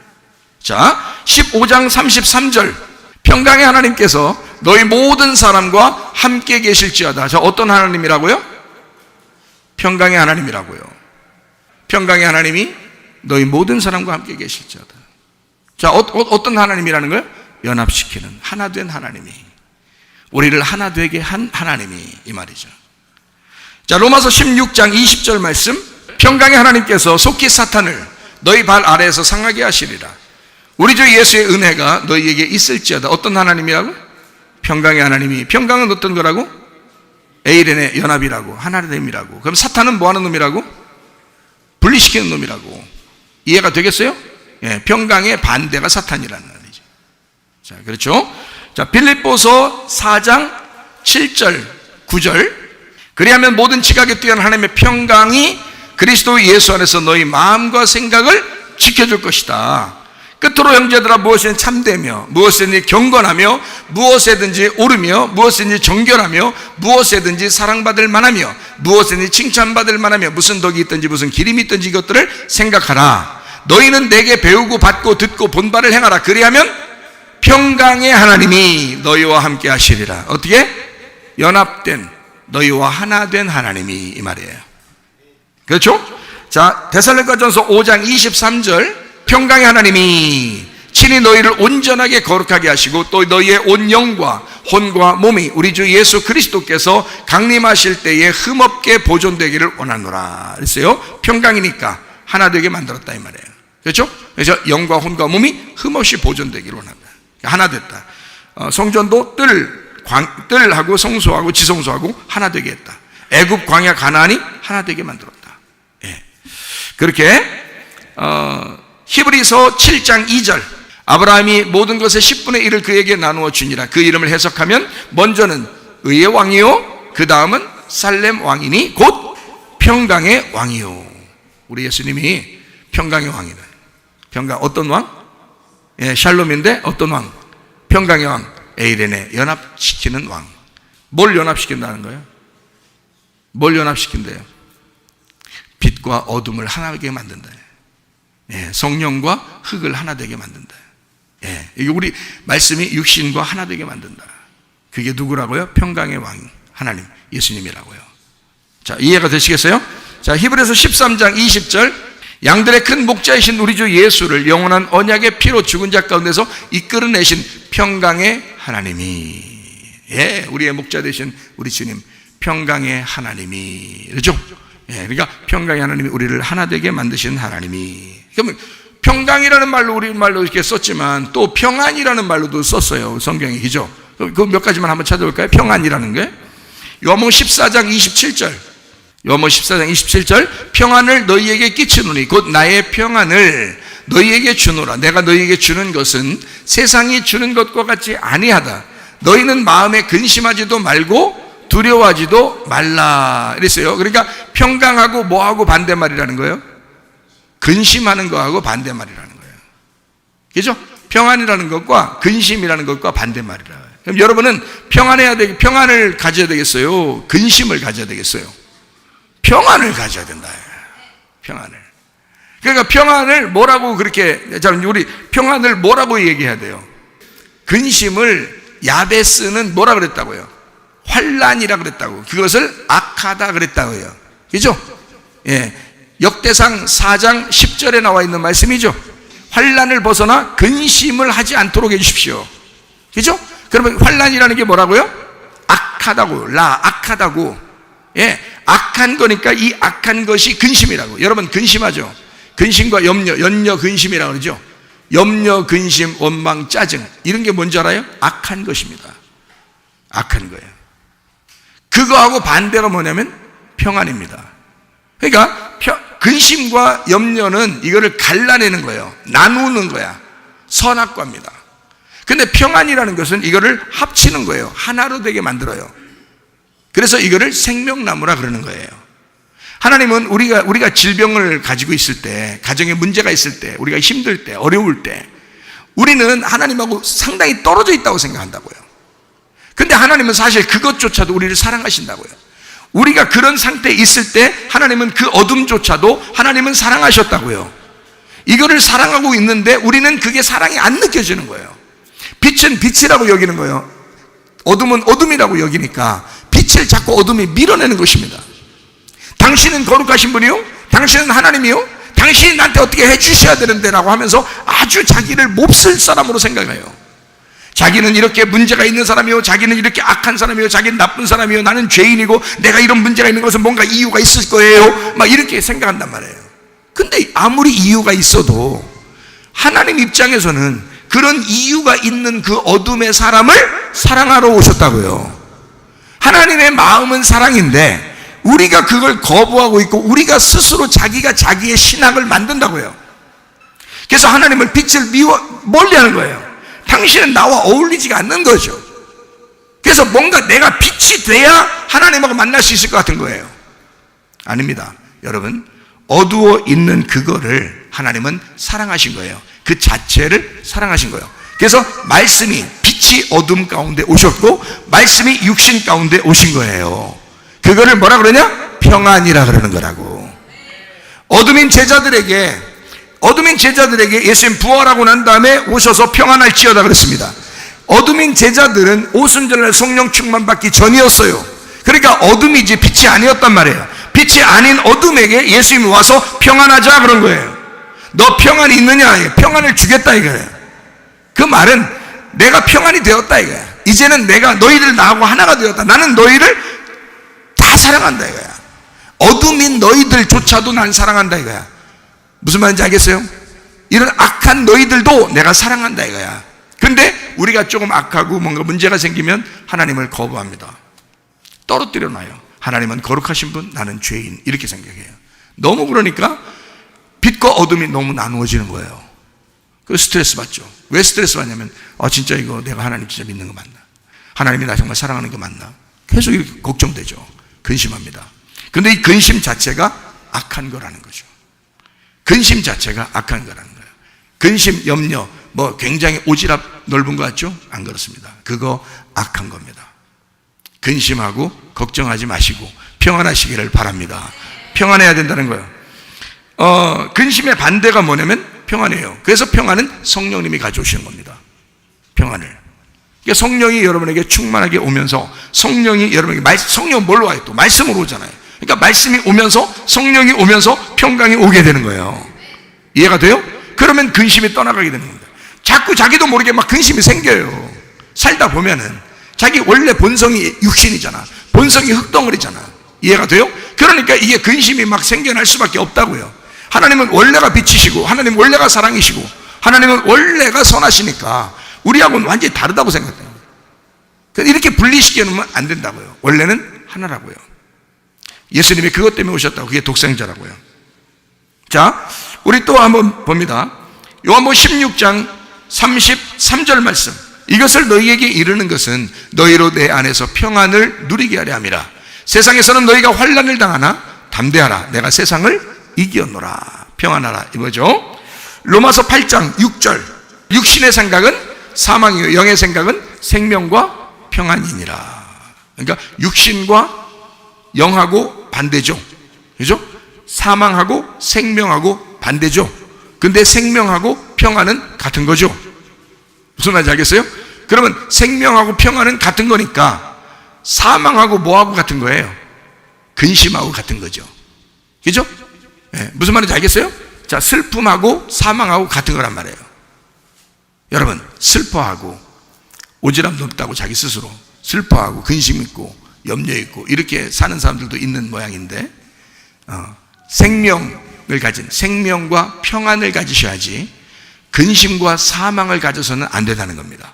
자, 15장 33절. 평강의 하나님께서 너희 모든 사람과 함께 계실지어다. 자, 어떤 하나님이라고요? 평강의 하나님이라고요. 평강의 하나님이 너희 모든 사람과 함께 계실지어다. 자, 어떤 하나님이라는 거예요? 연합시키는, 하나된 하나님이, 우리를 하나 되게 한 하나님이, 이 말이죠. 자, 로마서 16장 20절 말씀. 평강의 하나님께서 속히 사탄을 너희 발 아래에서 상하게 하시리라. 우리 주 예수의 은혜가 너희에게 있을지어다. 어떤 하나님이라고? 평강의 하나님이. 평강은 어떤 거라고? 에이렌의 연합이라고, 하나됨이라고. 그럼 사탄은 뭐 하는 놈이라고? 분리시키는 놈이라고. 이해가 되겠어요? 예, 평강의 반대가 사탄이라는 말이죠. 자, 그렇죠? 자, 빌립보서 4장 7절 9절. 그리하면 모든 지각에 뛰어난 하나님의 평강이 그리스도 예수 안에서 너희 마음과 생각을 지켜줄 것이다. 끝으로 형제들아, 무엇이든 참되며 무엇이든지 경건하며 무엇에든지 옳으며 무엇이든지 정결하며 무엇에든지 사랑받을 만하며 무엇이든지 칭찬받을 만하며 무슨 덕이 있든지 무슨 기림이 있든지 이것들을 생각하라. 너희는 내게 배우고 받고 듣고 본 바를 행하라. 그리하면 평강의 하나님이 너희와 함께 하시리라. 어떻게? 연합된, 너희와 하나 된 하나님이, 이 말이에요. 그렇죠? 자, 데살로니가전서 5장 23절. 평강의 하나님이 친히 너희를 온전하게 거룩하게 하시고 또 너희의 온 영과 혼과 몸이 우리 주 예수 그리스도께서 강림하실 때에 흠없게 보존되기를 원하노라. 그랬어요. 평강이니까 하나 되게 만들었다, 이 말이에요. 그렇죠? 그래서 영과 혼과 몸이 흠없이 보존되기를 원한다. 하나 됐다. 성전도 뜰하고 성소하고 지성소하고 하나 되게 했다. 애굽 광야 가나안이 하나 되게 만들었다. 예. 그렇게 히브리서 7장 2절. 아브라함이 모든 것의 10분의 1을 그에게 나누어 주니라. 그 이름을 해석하면 먼저는 의의 왕이요, 그 다음은 살렘 왕이니 곧 평강의 왕이요. 우리 예수님이 평강의 왕이다. 평강, 어떤 왕? 예, 샬롬인데 어떤 왕? 평강의 왕, 에이레네, 연합시키는 왕. 뭘 연합시킨다는 거예요? 뭘 연합시킨대요? 빛과 어둠을 하나되게 만든다. 예, 성령과 흙을 하나 되게 만든다. 예, 이게 우리 말씀이 육신과 하나 되게 만든다. 그게 누구라고요? 평강의 왕 하나님, 예수님이라고요. 자, 이해가 되시겠어요? 자, 히브리서 13장 20절. 양들의 큰 목자이신 우리 주 예수를 영원한 언약의 피로 죽은 자 가운데서 이끌어내신 평강의 하나님이, 예, 우리의 목자 되신 우리 주님, 평강의 하나님이, 그렇죠? 예, 그러니까 평강의 하나님이 우리를 하나 되게 만드신 하나님이. 그러면 평강이라는 말로 우리말로 이렇게 썼지만 또 평안이라는 말로도 썼어요, 성경에. 그죠? 그 몇 가지만 한번 찾아볼까요? 평안이라는 게 요한복음 14장 27절. 요한복음 14장 27절. 평안을 너희에게 끼치노니 곧 나의 평안을 너희에게 주노라. 내가 너희에게 주는 것은 세상이 주는 것과 같이 아니하다. 너희는 마음에 근심하지도 말고 두려워하지도 말라. 이랬어요. 그러니까 평강하고 뭐하고 반대말이라는 거예요? 근심하는 거하고 반대말이라는 거예요. 그죠? 평안이라는 것과 근심이라는 것과 반대말이라. 그럼 여러분은 평안을 가져야 되겠어요? 근심을 가져야 되겠어요? 평안을 가져야 된다. 평안을. 그러니까 평안을 뭐라고 그렇게, 우리 평안을 뭐라고 얘기해야 돼요? 근심을 야베스는 뭐라 그랬다고요? 환난이라 그랬다고. 그것을 악하다 그랬다고요. 그죠? 예. 역대상 4장 10절에 나와 있는 말씀이죠. 환난을 벗어나 근심을 하지 않도록 해주십시오. 그죠? 그러면 환난이라는 게 뭐라고요? 악하다고. 악하다고. 예. 악한 거니까 이 악한 것이 근심이라고. 여러분 근심하죠? 근심과 염려 근심이라고 그러죠? 염려, 근심, 원망, 짜증. 이런 게 뭔지 알아요? 악한 것입니다. 악한 거예요. 그거하고 반대가 뭐냐면 평안입니다. 그러니까 근심과 염려는 이거를 갈라내는 거예요. 나누는 거야. 선악과입니다. 근데 평안이라는 것은 이거를 합치는 거예요. 하나로 되게 만들어요. 그래서 이거를 생명나무라 그러는 거예요. 하나님은 우리가 질병을 가지고 있을 때, 가정에 문제가 있을 때, 우리가 힘들 때, 어려울 때, 우리는 하나님하고 상당히 떨어져 있다고 생각한다고요. 근데 하나님은 사실 그것조차도 우리를 사랑하신다고요. 우리가 그런 상태에 있을 때 하나님은 그 어둠조차도 하나님은 사랑하셨다고요. 이거를 사랑하고 있는데 우리는 그게 사랑이 안 느껴지는 거예요. 빛은 빛이라고 여기는 거예요. 어둠은 어둠이라고 여기니까 빛을 자꾸 어둠이 밀어내는 것입니다. 당신은 거룩하신 분이요? 당신은 하나님이요? 당신이 나한테 어떻게 해주셔야 되는데 라고 하면서 아주 자기를 몹쓸 사람으로 생각해요. 자기는 이렇게 문제가 있는 사람이요, 자기는 이렇게 악한 사람이요, 자기는 나쁜 사람이요, 나는 죄인이고 내가 이런 문제가 있는 것은 뭔가 이유가 있을 거예요, 막 이렇게 생각한단 말이에요. 근데 아무리 이유가 있어도 하나님 입장에서는 그런 이유가 있는 그 어둠의 사람을 사랑하러 오셨다고요. 하나님의 마음은 사랑인데 우리가 그걸 거부하고 있고 우리가 스스로 자기가 자기의 신앙을 만든다고요. 그래서 하나님을 빛을 멀리하는 거예요. 당신은 나와 어울리지가 않는 거죠. 그래서 뭔가 내가 빛이 돼야 하나님하고 만날 수 있을 것 같은 거예요. 아닙니다. 여러분, 어두워 있는 그거를 하나님은 사랑하신 거예요. 그 자체를 사랑하신 거예요. 그래서 말씀이 빛이 어둠 가운데 오셨고 말씀이 육신 가운데 오신 거예요. 그거를 뭐라 그러냐? 평안이라 그러는 거라고. 어둠인 제자들에게 예수님 부활하고 난 다음에 오셔서 평안할지어다 그랬습니다. 어둠인 제자들은 오순절날 성령 충만 받기 전이었어요. 그러니까 어둠이지 빛이 아니었단 말이에요. 빛이 아닌 어둠에게 예수님이 와서 평안하자 그런 거예요. 너 평안이 있느냐? 평안을 주겠다 이거예요. 그 말은 내가 평안이 되었다 이거야. 이제는 내가 너희들 나하고 하나가 되었다. 나는 너희를 다 사랑한다 이거야. 어둠인 너희들조차도 난 사랑한다 이거야. 무슨 말인지 알겠어요? 이런 악한 너희들도 내가 사랑한다 이거야. 근데 우리가 조금 악하고 뭔가 문제가 생기면 하나님을 거부합니다. 떨어뜨려 놔요. 하나님은 거룩하신 분, 나는 죄인, 이렇게 생각해요. 너무 그러니까 빛과 어둠이 너무 나누어지는 거예요. 그 스트레스 받죠. 왜 스트레스 받냐면 진짜 이거 내가 하나님 진짜 믿는 거 맞나? 하나님이 나 정말 사랑하는 거 맞나? 계속 이렇게 걱정되죠. 근심합니다. 근데 이 근심 자체가 악한 거라는 거죠. 근심 자체가 악한 거라는 거예요. 근심, 염려, 굉장히 오지랖 넓은 거 같죠? 안 그렇습니다. 그거 악한 겁니다. 근심하고 걱정하지 마시고 평안하시기를 바랍니다. 평안해야 된다는 거예요. 근심의 반대가 뭐냐면 평안이에요. 그래서 평안은 성령님이 가져오시는 겁니다. 평안을. 그러니까 성령이 여러분에게 충만하게 오면서 성령이 여러분에게 성령은 뭘로 와요? 또 말씀으로 오잖아요. 그러니까 말씀이 오면서 성령이 오면서 평강이 오게 되는 거예요. 이해가 돼요? 그러면 근심이 떠나가게 되는 겁니다. 자꾸 자기도 모르게 막 근심이 생겨요. 살다 보면은 자기 원래 본성이 육신이잖아. 본성이 흙덩어리잖아. 이해가 돼요? 그러니까 이게 근심이 막 생겨날 수밖에 없다고요. 하나님은 원래가 빛이시고 하나님은 원래가 사랑이시고 하나님은 원래가 선하시니까 우리하고는 완전히 다르다고 생각해요. 이렇게 분리시켜 놓으면 안 된다고요. 원래는 하나라고요. 예수님이 그것 때문에 오셨다고. 그게 독생자라고요. 자, 우리 또 한번 봅니다. 요한복음 16장 33절 말씀. 이것을 너희에게 이르는 것은 너희로 내 안에서 평안을 누리게 하려 함이라. 세상에서는 너희가 환난을 당하나 담대하라. 내가 세상을 이겼노라. 평안하라. 이거죠. 로마서 8장 6절. 육신의 생각은 사망이요 영의 생각은 생명과 평안이니라. 그러니까 육신과 영하고 반대죠. 그죠? 사망하고 생명하고 반대죠. 근데 생명하고 평안은 같은 거죠. 무슨 말인지 알겠어요? 그러면 생명하고 평안은 같은 거니까 사망하고 뭐하고 같은 거예요? 근심하고 같은 거죠. 그죠? 네, 무슨 말인지 알겠어요? 자, 슬픔하고 사망하고 같은 거란 말이에요. 여러분, 슬퍼하고 오지랖 넓다고 자기 스스로 슬퍼하고 근심 있고 염려 있고 이렇게 사는 사람들도 있는 모양인데 생명을 가진 생명과 평안을 가지셔야지 근심과 사망을 가져서는 안 된다는 겁니다.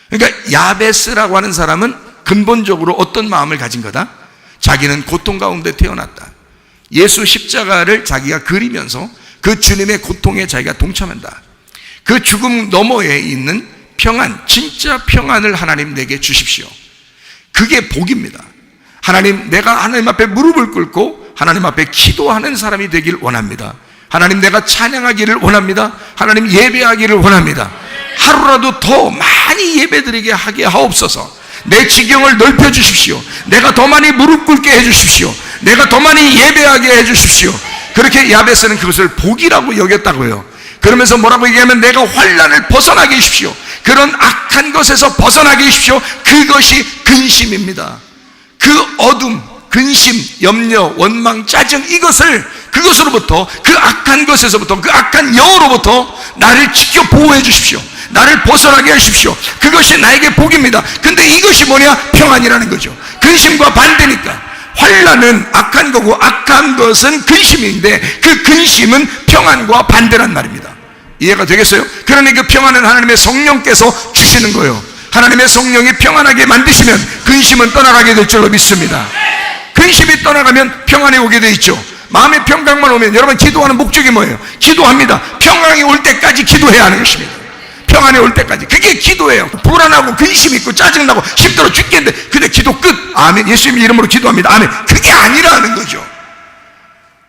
그러니까 야베스라고 하는 사람은 근본적으로 어떤 마음을 가진 거다? 자기는 고통 가운데 태어났다. 예수 십자가를 자기가 그리면서 그 주님의 고통에 자기가 동참한다. 그 죽음 너머에 있는 평안, 진짜 평안을 하나님 내게 주십시오. 그게 복입니다. 하나님, 내가 하나님 앞에 무릎을 꿇고 하나님 앞에 기도하는 사람이 되길 원합니다. 하나님, 내가 찬양하기를 원합니다. 하나님, 예배하기를 원합니다. 하루라도 더 많이 예배드리게 하게 하옵소서. 내 지경을 넓혀 주십시오. 내가 더 많이 무릎 꿇게 해 주십시오. 내가 더 많이 예배하게 해 주십시오. 그렇게 야베스는 그것을 복이라고 여겼다고요. 그러면서 뭐라고 얘기하면 내가 환난을 벗어나게 해주십시오. 그런 악한 것에서 벗어나게 해주십시오. 그것이 근심입니다. 그 어둠, 근심, 염려, 원망, 짜증, 그것으로부터, 그 악한 것에서부터, 그 악한 영으로부터 나를 지켜 보호해 주십시오. 나를 벗어나게 하십시오. 그것이 나에게 복입니다. 근데 이것이 뭐냐? 평안이라는 거죠. 근심과 반대니까. 환난은 악한 거고 악한 것은 근심인데 그 근심은 평안과 반대란 말입니다. 이해가 되겠어요? 그러니 그 평안은 하나님의 성령께서 주시는 거예요. 하나님의 성령이 평안하게 만드시면 근심은 떠나가게 될 줄로 믿습니다. 그 근심이 떠나가면 평안이 오게 돼 있죠. 마음의 평강만 오면 여러분 기도하는 목적이 뭐예요? 기도합니다. 평강이 올 때까지 기도해야 하는 것입니다. 평안이 올 때까지. 그게 기도예요. 불안하고 근심 있고 짜증나고 힘들어 죽겠는데 근데 기도 끝. 아멘. 예수님 이름으로 기도합니다. 아멘. 그게 아니라는 거죠.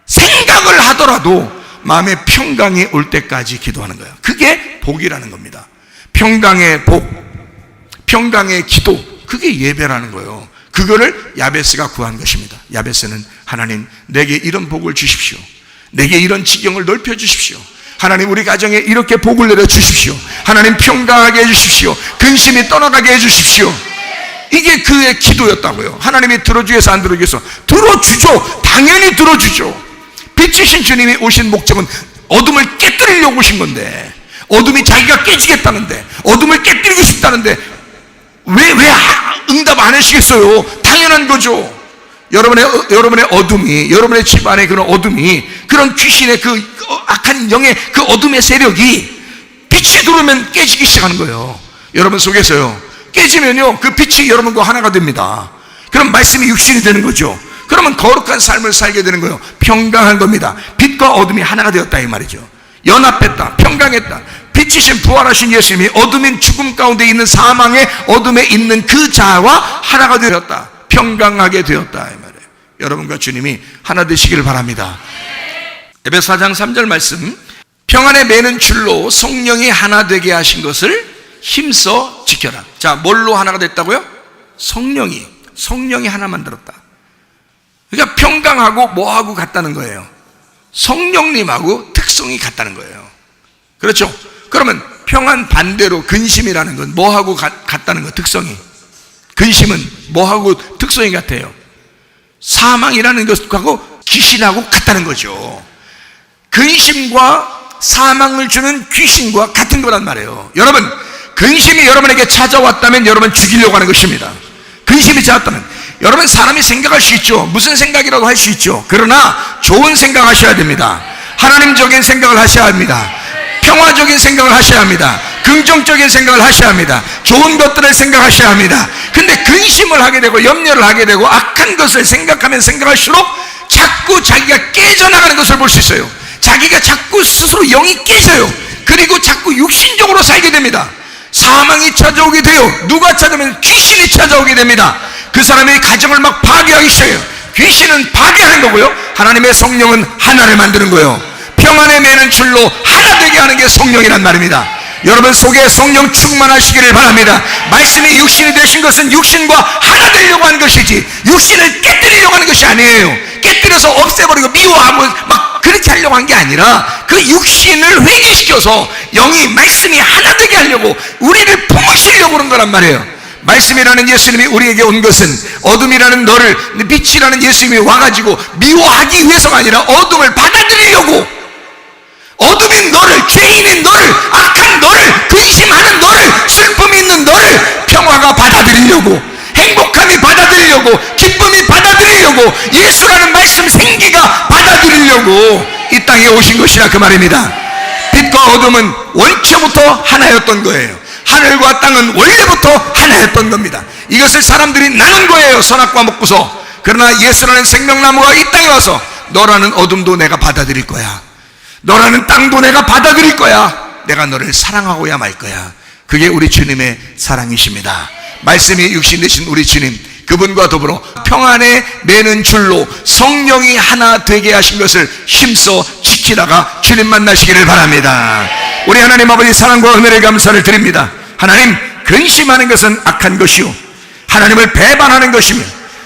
생각을 하더라도 마음의 평강이 올 때까지 기도하는 거예요. 그게 복이라는 겁니다. 평강의 복, 평강의 기도, 그게 예배라는 거예요. 그거를 야베스가 구한 것입니다. 야베스는 하나님 내게 이런 복을 주십시오. 내게 이런 지경을 넓혀 주십시오. 하나님 우리 가정에 이렇게 복을 내려 주십시오. 하나님 평강하게 해 주십시오. 근심이 떠나가게 해 주십시오. 이게 그의 기도였다고요. 하나님이 들어주겠어 안 들어주겠어? 들어주죠. 당연히 들어주죠. 빛이신 주님이 오신 목적은 어둠을 깨뜨리려고 오신 건데, 어둠이 자기가 깨지겠다는데, 어둠을 깨뜨리고 싶다는데 왜 응답 안 하시겠어요? 당연한 거죠. 여러분의 어둠이, 여러분의 집안의 그런 어둠이, 그런 귀신의 그 악한 영의 그 어둠의 세력이 빛이 들어오면 깨지기 시작하는 거예요. 여러분 속에서요. 깨지면요, 그 빛이 여러분과 하나가 됩니다. 그럼 말씀이 육신이 되는 거죠. 그러면 거룩한 삶을 살게 되는 거예요. 평강한 겁니다. 빛과 어둠이 하나가 되었다 이 말이죠. 연합했다, 평강했다. 빛이신 부활하신 예수님이 어둠인 죽음 가운데 있는 사망의 어둠에 있는 그 자와 하나가 되었다, 평강하게 되었다 이 말이에요. 여러분과 주님이 하나 되시기를 바랍니다. 에베소 4장 3절 말씀, 평안에 매는 줄로 성령이 하나 되게 하신 것을 힘써 지켜라. 자, 뭘로 하나가 됐다고요? 성령이 하나 만들었다. 그러니까 평강하고 뭐하고 같다는 거예요? 성령님하고 특성이 같다는 거예요. 그렇죠? 그러면 평안 반대로 근심이라는 건 뭐하고 같다는 거예요? 특성이. 근심은 뭐하고 특성이 같아요? 사망이라는 것하고 귀신하고 같다는 거죠. 근심과 사망을 주는 귀신과 같은 거란 말이에요. 여러분, 근심이 여러분에게 찾아왔다면 여러분 죽이려고 하는 것입니다. 근심이 찾아왔다면 여러분, 사람이 생각할 수 있죠. 무슨 생각이라도 할 수 있죠. 그러나 좋은 생각 하셔야 됩니다. 하나님적인 생각을 하셔야 합니다. 평화적인 생각을 하셔야 합니다. 긍정적인 생각을 하셔야 합니다. 좋은 것들을 생각하셔야 합니다. 근데 근심을 하게 되고 염려를 하게 되고 악한 것을 생각하면 생각할수록 자꾸 자기가 깨져나가는 것을 볼 수 있어요. 자기가 자꾸 스스로 영이 깨져요. 그리고 자꾸 육신적으로 살게 됩니다. 사망이 찾아오게 돼요. 누가 찾아오면 귀신이 찾아오게 됩니다. 그 사람의 가정을 막 파괴하기 시작해요. 귀신은 파괴하는 거고요, 하나님의 성령은 하나를 만드는 거예요. 평안에 매는 줄로 하나 되게 하는 게 성령이란 말입니다. 여러분 속에 성령 충만하시기를 바랍니다. 말씀이 육신이 되신 것은 육신과 하나 되려고 하는 것이지 육신을 깨뜨리려고 하는 것이 아니에요. 깨뜨려서 없애버리고 미워하고 막 그렇게 하려고 한 게 아니라 그 육신을 회개시켜서 영이 말씀이 하나 되게 하려고 우리를 품으시려고 그런 거란 말이에요. 말씀이라는 예수님이 우리에게 온 것은 어둠이라는 너를, 빛이라는 예수님이 와가지고 미워하기 위해서가 아니라 어둠을 받아들이려고, 어둠인 너를, 죄인인 너를, 악한 너를, 근심하는 너를, 슬픔이 있는 너를 평화가 받아들이려고, 행복함이 받아들이려고, 기쁨이 받아들이려고, 예수라는 말씀 생기가 받아들이려고 이 땅에 오신 것이라 그 말입니다. 빛과 어둠은 원초부터 하나였던 거예요. 하늘과 땅은 원래부터 하나였던 겁니다. 이것을 사람들이 나눈 거예요, 선악과 먹고서. 그러나 예수라는 생명나무가 이 땅에 와서 너라는 어둠도 내가 받아들일 거야, 너라는 땅도 내가 받아들일 거야, 내가 너를 사랑하고야 말 거야. 그게 우리 주님의 사랑이십니다. 말씀이 육신 되신 우리 주님, 그분과 더불어 평안에 매는 줄로 성령이 하나 되게 하신 것을 힘써 지키다가 주님 만나시기를 바랍니다. 우리 하나님 아버지 사랑과 은혜를 감사를 드립니다. 하나님, 근심하는 것은 악한 것이요 하나님을 배반하는 것이며,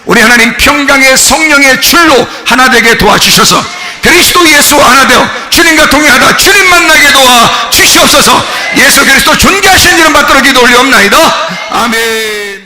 우리 하나님 평강의 성령의 줄로 하나 되게 도와주셔서 그리스도 예수와 하나 되어 주님과 동행하다 주님 만나게 도와 주시옵소서. 예수 그리스도 존귀하신 이름 받들어 기도 올리옵나이다. 아멘.